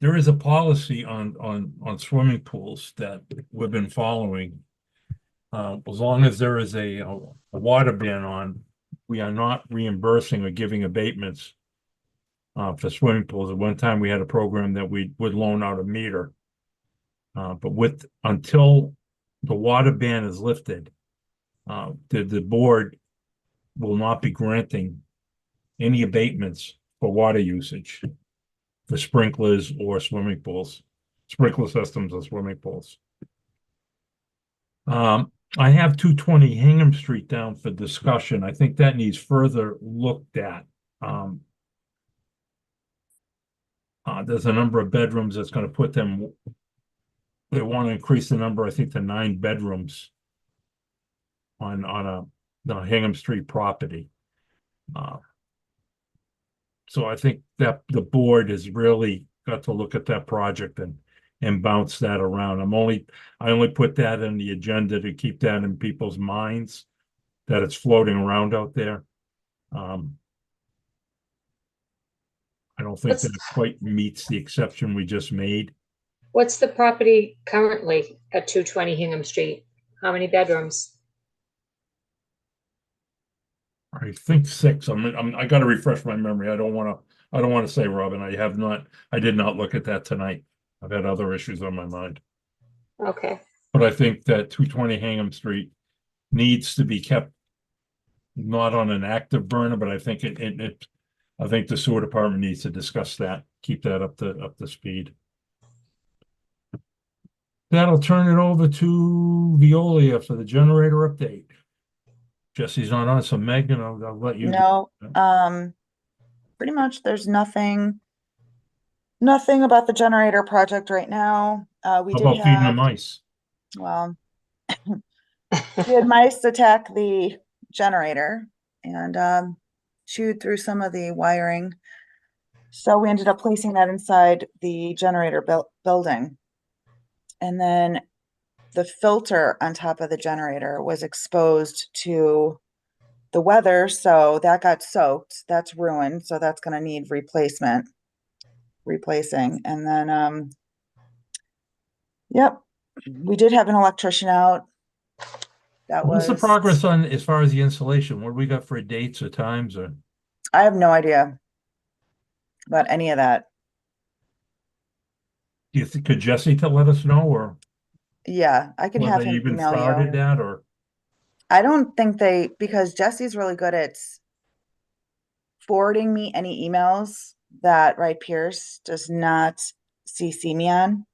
there is a policy on swimming pools that we've been following. As long as there is a water ban on, we are not reimbursing or giving abatements for swimming pools. At one time, we had a program that we would loan out a meter. But until the water ban is lifted, the board will not be granting any abatements for water usage for sprinklers or swimming pools, sprinkler systems or swimming pools. I have 220 Hingham Street down for discussion. I think that needs further looked at. There's a number of bedrooms that's going to put them. They want to increase the number, I think, to 9 bedrooms on the Hingham Street property. So I think that the board has really got to look at that project and bounce that around. I only put that in the agenda to keep that in people's minds, that it's floating around out there. I don't think that it quite meets the exception we just made. What's the property currently at 220 Hingham Street? How many bedrooms? I think 6. I got to refresh my memory. I don't want to say, Robin. I did not look at that tonight. I've had other issues on my mind. Okay, But I think that 220 Hingham Street needs to be kept not on an active burner, but I think I think the sewer department needs to discuss that, keep that up to speed. That'll turn it over to Veolia for the generator update. Jesse's not on, so Megan, I'll let you. No, pretty much there's nothing about the generator project right now. We How did about feeding the have, mice? well, we had mice attack the generator and chewed through some of the wiring. So we ended up placing that inside the generator building. And then the filter on top of the generator was exposed to the weather, so that got soaked. That's ruined, so that's going to need replacing. And then yep, we did have an electrician out. What's the progress on as far as the installation? What do we got for dates or times? Or I have no idea about any of that. do you think, could Jesse let us know, or Yeah, I could have whether they him even email started you. that, or I don't think because Jesse's really good at forwarding me any emails that Wright Pierce does not CC me on.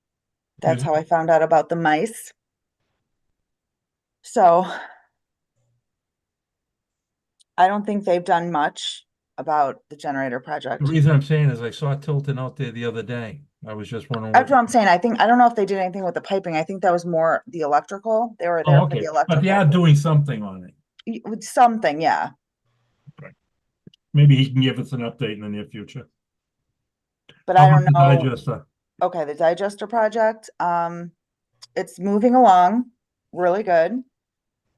That's how I found out about the mice. So I don't think they've done much about the generator project. the reason I'm saying is I saw Tilton out there the other day. I was just wondering. That's what I'm saying. I don't know if they did anything with the piping. I think that was more the electrical. They were there for Okay, the electrical. but they are doing something on it. With something, yeah. Maybe he can give us an update in the near future. But How I don't about the know. digester? Okay, the digester project, it's moving along really good.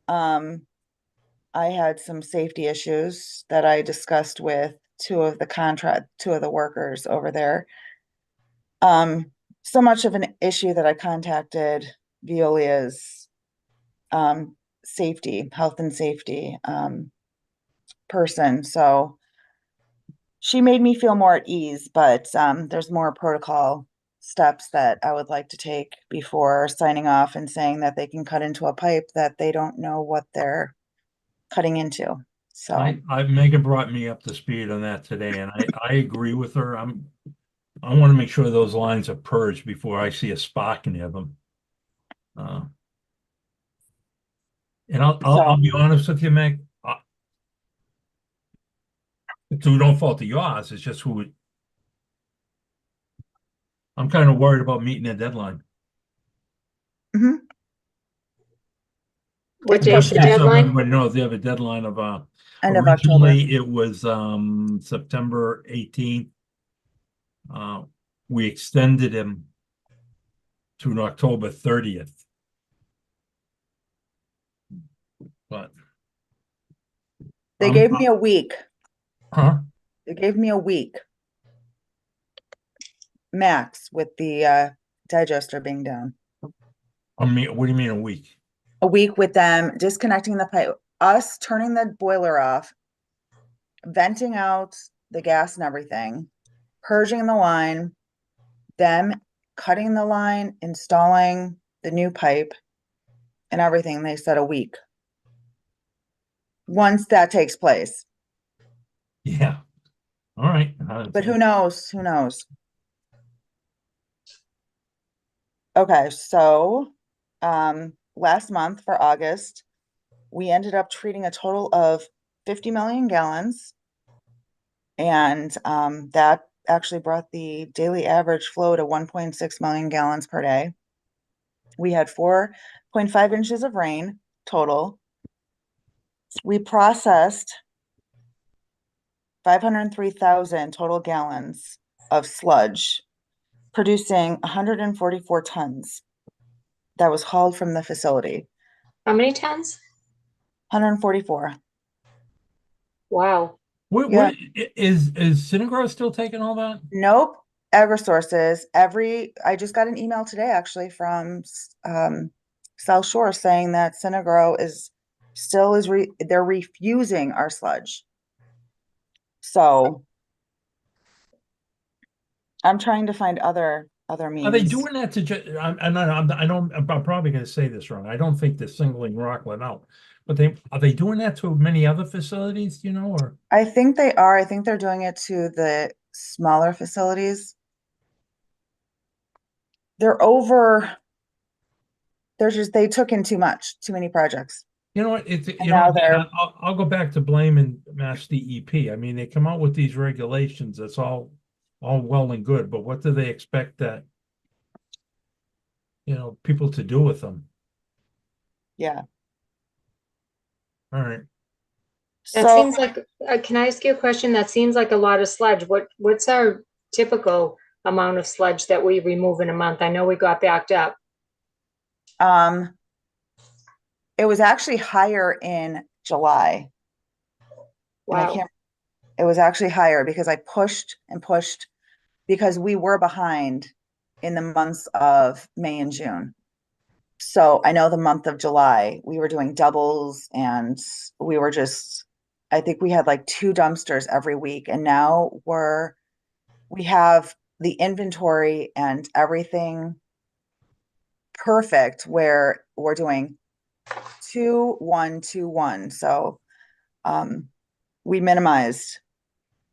I had some safety issues that I discussed with two of the workers over there. So much of an issue that I contacted Veolia's health and safety person. So she made me feel more at ease, but there's more protocol steps that I would like to take before signing off and saying that they can cut into a pipe that they don't know what they're cutting into. So Megan brought me up to speed on that today, and I agree with her. I want to make sure those lines are purged before I see a spark near them. And I'll be honest with you, Meg. So don't fault of yours. It's just I'm kind of worried about meeting that deadline. mhm. what It's date's the pushing it. So deadline? everybody knows they have a deadline of End of October. originally it was September 18th. We extended him to October 30th. But They gave me a week. huh? They gave me a week. max with the digester being down. I mean, what do you mean a week? A week with them disconnecting the pipe, us turning the boiler off, venting out the gas and everything, purging the line, them cutting the line, installing the new pipe and everything. They said a week. Once that takes place. Yeah. All right. But who knows? Who knows? Okay, so last month for August, we ended up treating a total of 50 million gallons. And that actually brought the daily average flow to 1.6 million gallons per day. We had 4.5 inches of rain total. We processed 503,000 total gallons of sludge, producing 144 tons. That was hauled from the facility. How many tons? 144. Wow. Yeah. Is Synagro still taking all that? Nope. AgriSources. I just got an email today actually from South Shore saying that Synagro they're refusing our sludge. So I'm trying to find other means. Are they doing that to just, I'm probably gonna say this wrong. I don't think they're singling Rockland out. But are they doing that to many other facilities, you know, or? I think they are. I think they're doing it to the smaller facilities. They took in too many projects. You know what, now they're- I'll go back to blaming Mass DEP. I mean, they come out with these regulations, that's all well and good, but what do they expect that, you know, people to do with them? Yeah. All right. That So seems like, can I ask you a question? That seems like a lot of sludge. What's our typical amount of sludge that we remove in a month? I know we got backed up. it was actually higher in July. And I Wow. can't, it was actually higher because I pushed and pushed because we were behind in the months of May and June. So I know the month of July, we were doing doubles and I think we had like 2 dumpsters every week. And now we have the inventory and everything perfect where we're doing 2, 1, 2, 1. So we minimized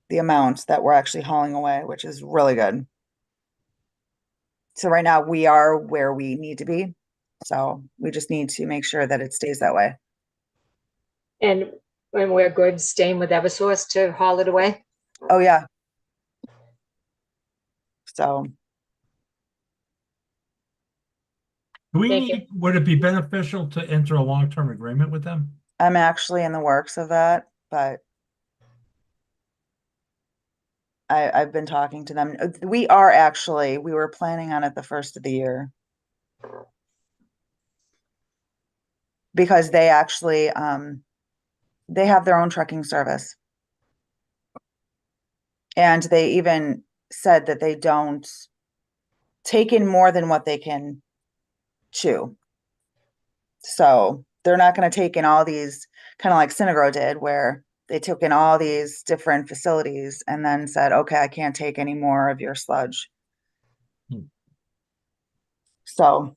the amount that we're actually hauling away, which is really good. So right now we are where we need to be. So we just need to make sure that it stays that way. And when we're good, staying with Eversource to haul it away? Oh yeah. So Thank you. Would it be beneficial to enter a long-term agreement with them? I'm actually in the works of that, but I've been talking to them. We were planning on it the first of the year. Because they actually they have their own trucking service. And they even said that they don't take in more than what they can chew. So they're not going to take in all these, kind of like Synagro did, where they took in all these different facilities and then said, okay, I can't take any more of your sludge. So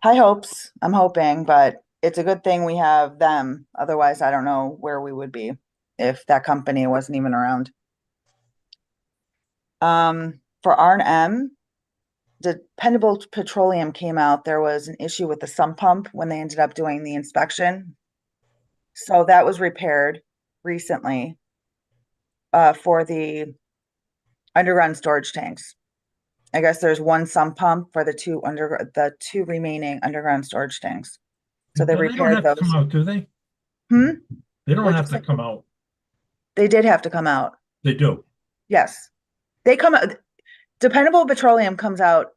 high hopes, I'm hoping, but it's a good thing we have them. Otherwise, I don't know where we would be if that company wasn't even around. For R&M, Dependable Petroleum came out. There was an issue with the sump pump when they ended up doing the inspection. So that was repaired recently for the underground storage tanks. I guess there's one sump pump for the two remaining underground storage tanks. So they But don't repaired have to those. come out, do they? Hmm? They don't What'd have you to say? come out. They did have to come out. They do. Yes. They come out. Dependable Petroleum comes out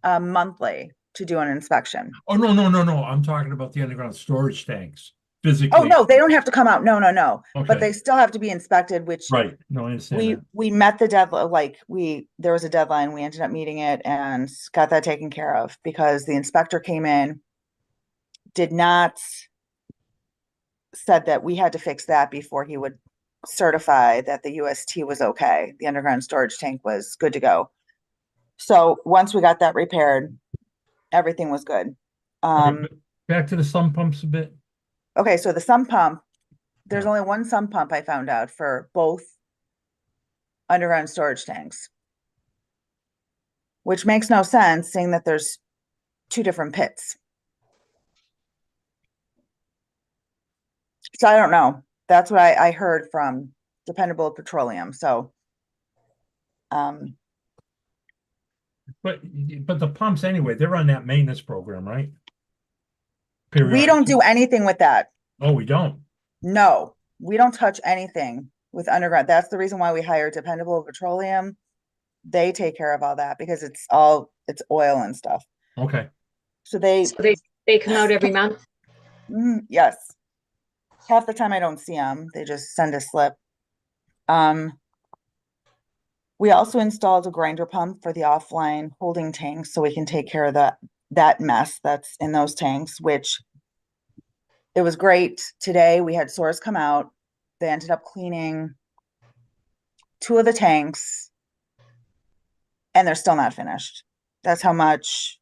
monthly to do an inspection. Oh, no. I'm talking about the underground storage tanks. physically. Oh, no, they don't have to come out. No, no, no. But Okay. they still have to be inspected, which Right, no, I understand that. we met the deadline, like there was a deadline, we ended up meeting it and got that taken care of because the inspector came in, did not said that we had to fix that before he would certify that the UST was okay. The underground storage tank was good to go. So once we got that repaired, everything was good. Okay, but back to the sump pumps a bit. Okay, so the sump pump, there's Yeah. only one sump pump I found out for both underground storage tanks. Which makes no sense, seeing that there's two different pits. So I don't know. That's what I heard from Dependable Petroleum, so. But the pumps anyway, they're on that maintenance program, right? We don't do anything with that. Oh, we don't? No, we don't touch anything with underground. That's the reason why we hire Dependable Petroleum. They take care of all that because it's oil and stuff. Okay, So they, So they come out every month? yes. Half the time I don't see them. They just send a slip. We also installed a grinder pump for the offline holding tanks so we can take care of that mess that's in those tanks, which it was great. Today we had Source come out. They ended up cleaning 2 of the tanks and they're still not finished. That's how much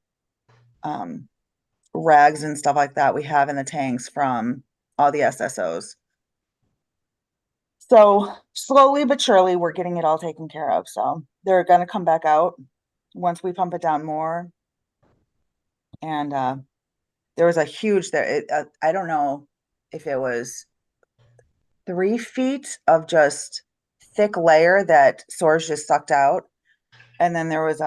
rags and stuff like that we have in the tanks from all the SSOs. So slowly but surely, we're getting it all taken care of. So they're going to come back out once we pump it down more. And there was a huge I don't know if it was 3 feet of just thick layer that Source just sucked out. And then there was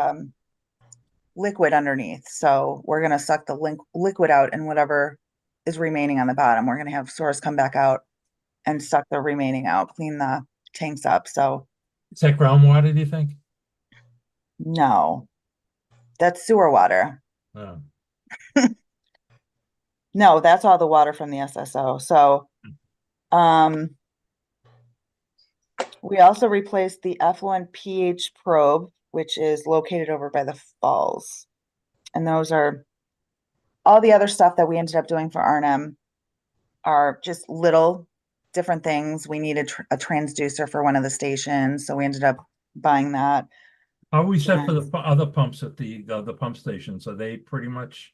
liquid underneath. So we're going to suck the liquid out and whatever is remaining on the bottom, we're going to have Source come back out and suck the remaining out, clean the tanks up. So is that groundwater, do you think? no, that's sewer water. Oh. No, that's all the water from the SSO. So, we also replaced the effluent pH probe, which is located over by the falls. And those are all the other stuff that we ended up doing for Arnhem are just little different things. We needed a transducer for one of the stations, so we ended up buying that. How are we set for the other pumps at the pump stations? Are they pretty much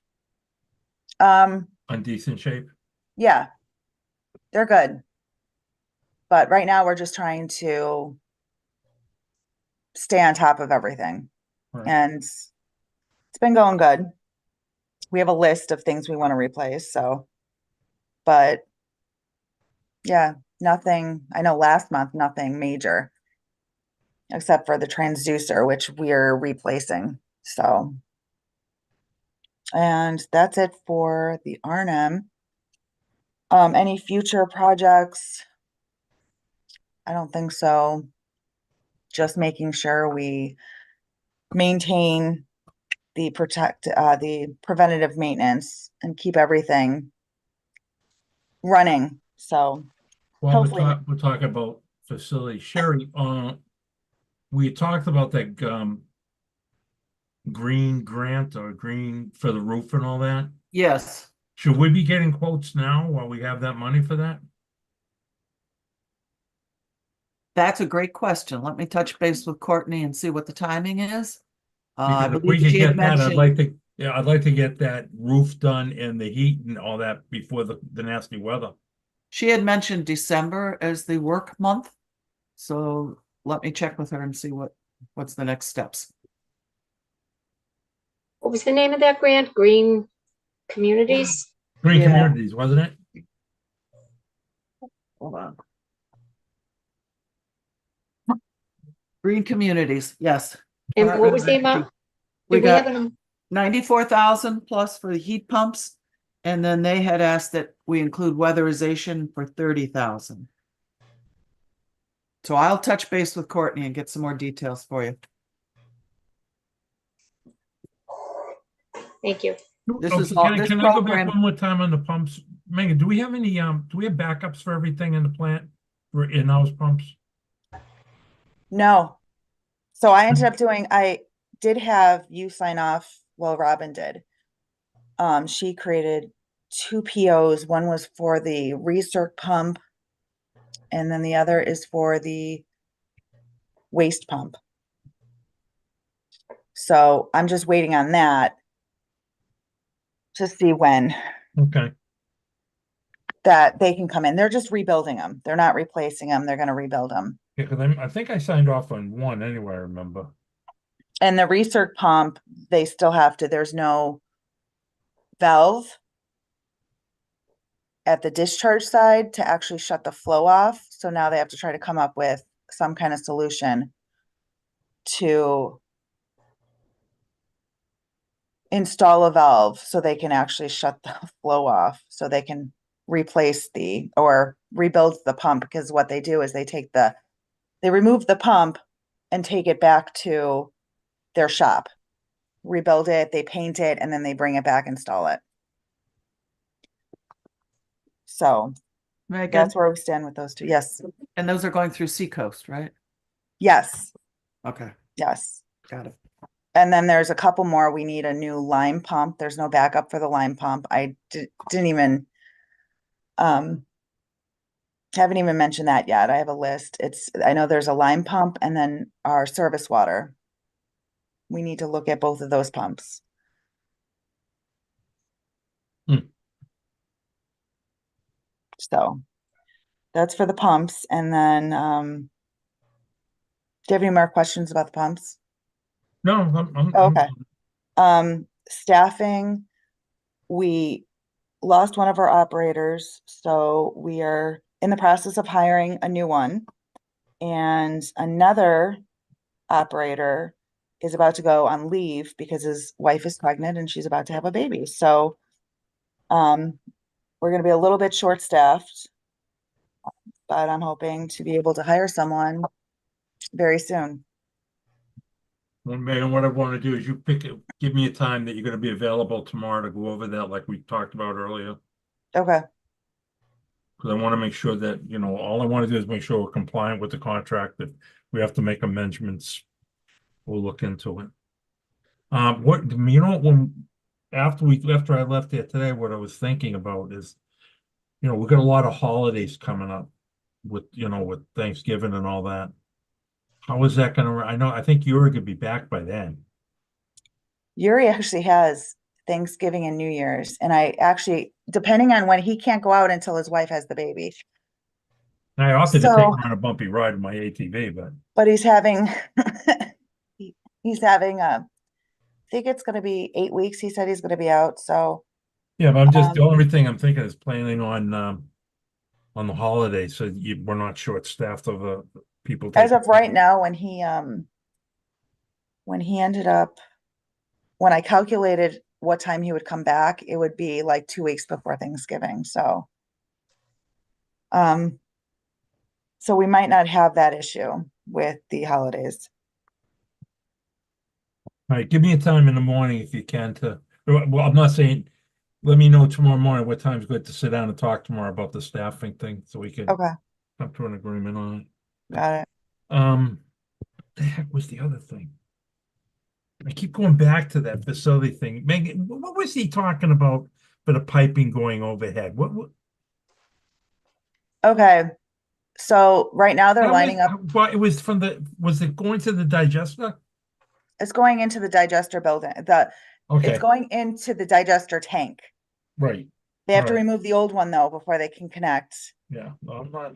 on decent shape? Yeah, they're good. But right now we're just trying to stay on top of everything. Right. And it's been going good. We have a list of things we want to replace, so, but yeah, nothing, I know last month, nothing major. Except for the transducer, which we're replacing, so. And that's it for the Arnhem. Any future projects? I don't think so. Just making sure we maintain the preventative maintenance and keep everything running, so. Well, Hopefully. we're talking about facility. Sherry, we talked about that green grant or green for the roof and all that. Yes. Should we be getting quotes now while we have that money for that? That's a great question. Let me touch base with Courtney and see what the timing is. I Because if we believe could she had get that, I'd mentioned, like to, yeah, I'd like to get that roof done and the heat and all that before the nasty weather. she had mentioned December as the work month. So let me check with her and see what's the next steps. What was the name of that grant? Green Communities? Green Yeah. Communities, wasn't it? Hold on. Green Communities, yes. And what was the amount? We Did we have got an, 94,000 plus for the heat pumps. And then they had asked that we include weatherization for 30,000. So I'll touch base with Courtney and get some more details for you. thank you. This Oh, is all, this can I go back program, one more time on the pumps, Megan, do we have any, do we have backups for everything in the plant for in-house pumps? No. So I ended up doing, I did have you sign off, well, Robin did. She created two POs. One was for the recirc pump, and then the other is for the waste pump. So I'm just waiting on that to see when Okay, that they can come in. They're just rebuilding them. They're not replacing them. They're gonna rebuild them. yeah, because I think I signed off on one anyway, I remember. And the recirc pump, they still have to, there's no valve at the discharge side to actually shut the flow off. So now they have to try to come up with some kind of solution to install a valve so they can actually shut the flow off, so they can replace or rebuild the pump. Because what they do is they remove the pump and take it back to their shop, rebuild it, they paint it, and then they bring it back, install it. So Megan, that's where we stand with those two. Yes. and those are going through Seacoast, right? Yes. Okay, Yes. got it. And then there's a couple more. We need a new lime pump. There's no backup for the lime pump. I didn't even, haven't even mentioned that yet. I have a list. I know there's a lime pump and then our service water. We need to look at both of those pumps. Hmm. So that's for the pumps. And then, do you have any more questions about the pumps? No, I'm. Okay. Staffing, we lost one of our operators, so we are in the process of hiring a new one. And another operator is about to go on leave because his wife is pregnant and she's about to have a baby. So we're gonna be a little bit short-staffed, but I'm hoping to be able to hire someone very soon. Well, Megan, what I want to do is you give me a time that you're gonna be available tomorrow to go over that like we talked about earlier. Okay, Because I want to make sure that, all I want to do is make sure we're compliant with the contract. If we have to make amendments, we'll look into it. After I left here today, what I was thinking about is, we've got a lot of holidays coming up with Thanksgiving and all that. How is that gonna, I think Yuri could be back by then. Yuri actually has Thanksgiving and New Year's, and I actually, depending on when, he can't go out until his wife has the baby. And I offered to take So- him on a bumpy ride with my ATV, but But he's having, he's having I think it's gonna be 8 weeks. He said he's gonna be out, so. yeah, but the only thing I'm thinking is planning on the holidays, so we're not short-staffed of people. As of taking- right now, when when I calculated what time he would come back, it would be like 2 weeks before Thanksgiving, so. So we might not have that issue with the holidays. All right, give me a time in the morning if you can well, I'm not saying, let me know tomorrow morning what time's good to sit down and talk tomorrow about the staffing thing, so we can Okay, come to an agreement on it. got it. The heck was the other thing? I keep going back to that facility thing. Megan, what was he talking about for the piping going overhead? What? Okay, so right now they're That lining was- up, But it was was it going to the digester? it's going into the digester building, it's Okay, going into the digester tank. right, They have to Alright. remove the old one though before they can connect. yeah, no, I'm not,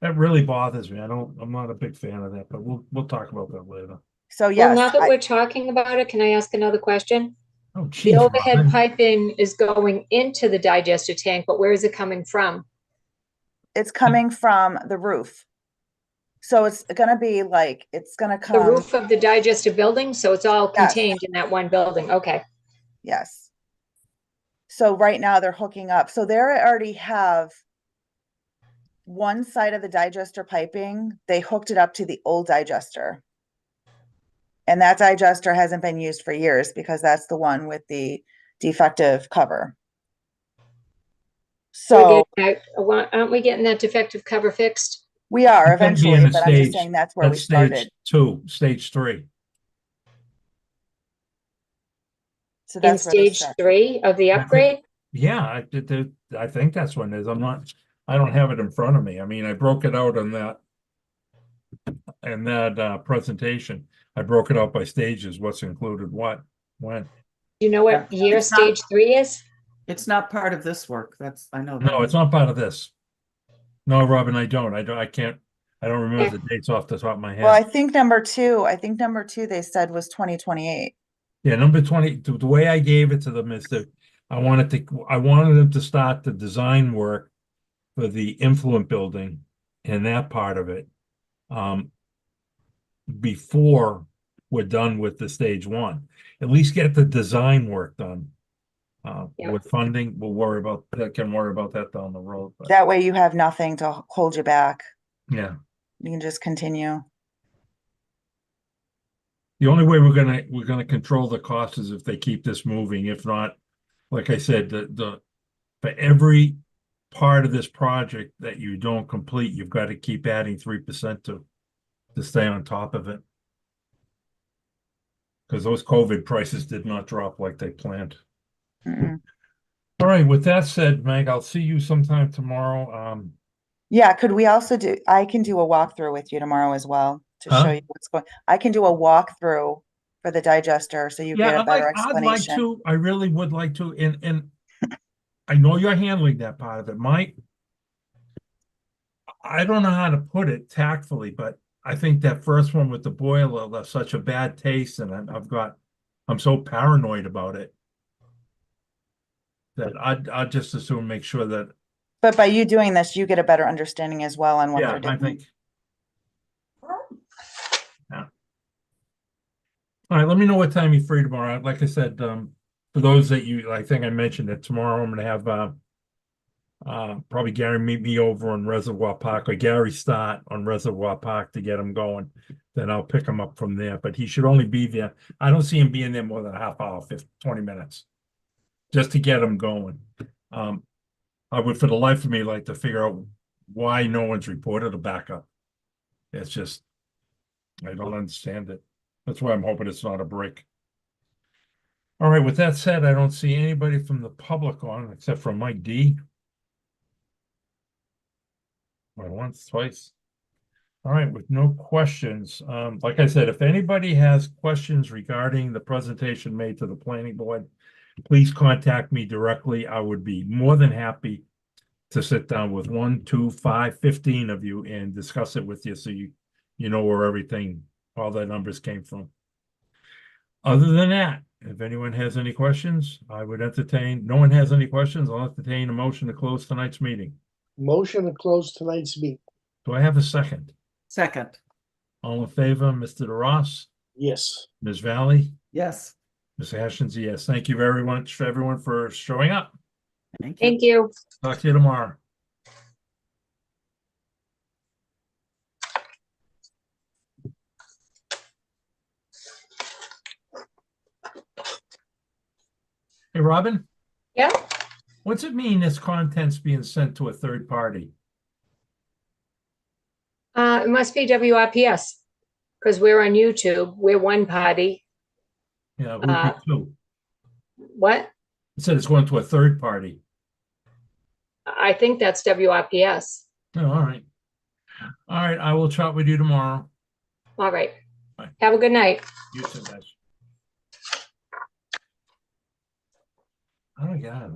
that really bothers me. I'm not a big fan of that, but we'll talk about that later. So Well, yes, now that we're talking about it, can I ask another question? Oh, The geez, overhead Robin. piping is going into the digester tank, but where is it coming from? it's coming from the roof. So it's gonna be like, it's gonna The come, roof of the digester building, so it's all Yes. contained in that one building, okay. yes. So right now they're hooking up, so they already have one side of the digester piping, they hooked it up to the old digester. And that digester hasn't been used for years because that's the one with the defective cover. So Aren't we getting that defective cover fixed? we are It's gonna be in eventually, a but I'm just stage- saying that's where we That's stage started. 2, stage 3. So In that's where this stage started. 3 of the I think- upgrade? Yeah, I think that's what it is. I don't have it in front of me. I mean, I broke it out in that presentation. I broke it out by stages, what's included, what, when. Do you know what Yeah. year It's not- stage 3 is? It's not part of this work. I know No, that. it's not part of this. No, Robin, I don't remember the dates off the top of my Well, I head. think number two, they said was 2028. Yeah, number 20, the way I gave it to them is that I wanted them to start the design work for the influent building and that part of it. Before we're done with the stage 1, at least get the design work done. Yeah. With funding, can worry about that down the road, but That way you have nothing to hold you back. yeah. You can just continue. The only way we're gonna control the cost is if they keep this moving. If not, like I said, for every part of this project that you don't complete, you've got to keep adding 3% to stay on top of it. Because those COVID prices did not drop like they planned. Mm-mm. All right, with that said, Meg, I'll see you sometime tomorrow. Yeah, could we also I can do a walkthrough with you tomorrow as well to Huh? show you what's going. I can do a walkthrough for the digester so you get Yeah, a better I'd like explanation. to, I really would like to, and I know you're handling that part of it, Mike. I don't know how to put it tactfully, but I think that first one with the boiler left such a bad taste, and I'm so paranoid about it that I'd just as soon make sure that, But by you doing this, you get a better understanding as well on what yeah, they're doing. I think. Yeah. All right, let me know what time you're free tomorrow. Like I said, for those I think I mentioned that tomorrow I'm gonna have, probably Gary meet me over on Reservoir Park, or Gary start on Reservoir Park to get him going. Then I'll pick him up from there, but he should only be there. I don't see him being there more than a half hour, 20 minutes. Just to get him going. I would, for the life of me, like to figure out why no one's reported a backup. It's just, I don't understand it. That's why I'm hoping it's not a break. All right, with that said, I don't see anybody from the public on except for Mike D. Well, once, twice. All right, with no questions, like I said, if anybody has questions regarding the presentation made to the planning board, please contact me directly. I would be more than happy to sit down with 1, 2, 5, 15 of you and discuss it with you so you know where all the numbers came from. Other than that, if anyone has any questions, no one has any questions, I'll entertain a motion to close tonight's meeting. Motion to close tonight's meeting. Do I have a second? Second, All in favor, Mr. DeRoss, Yes. Ms. Valley, yes, Ms. Ashens, yes. Thank you very much for everyone for showing up. thank you. Thank you. Talk to you tomorrow. Hey, Robin, Yeah, what's it mean this content's being sent to a third party? it must be WRPS, because we're on YouTube. We're one party. Yeah, it would be two. What? It said it's going to a third party. I think that's WRPS. Oh, all right. All right, I will chat with you tomorrow. All right. Bye. Have a good night. You too, guys. I don't get it.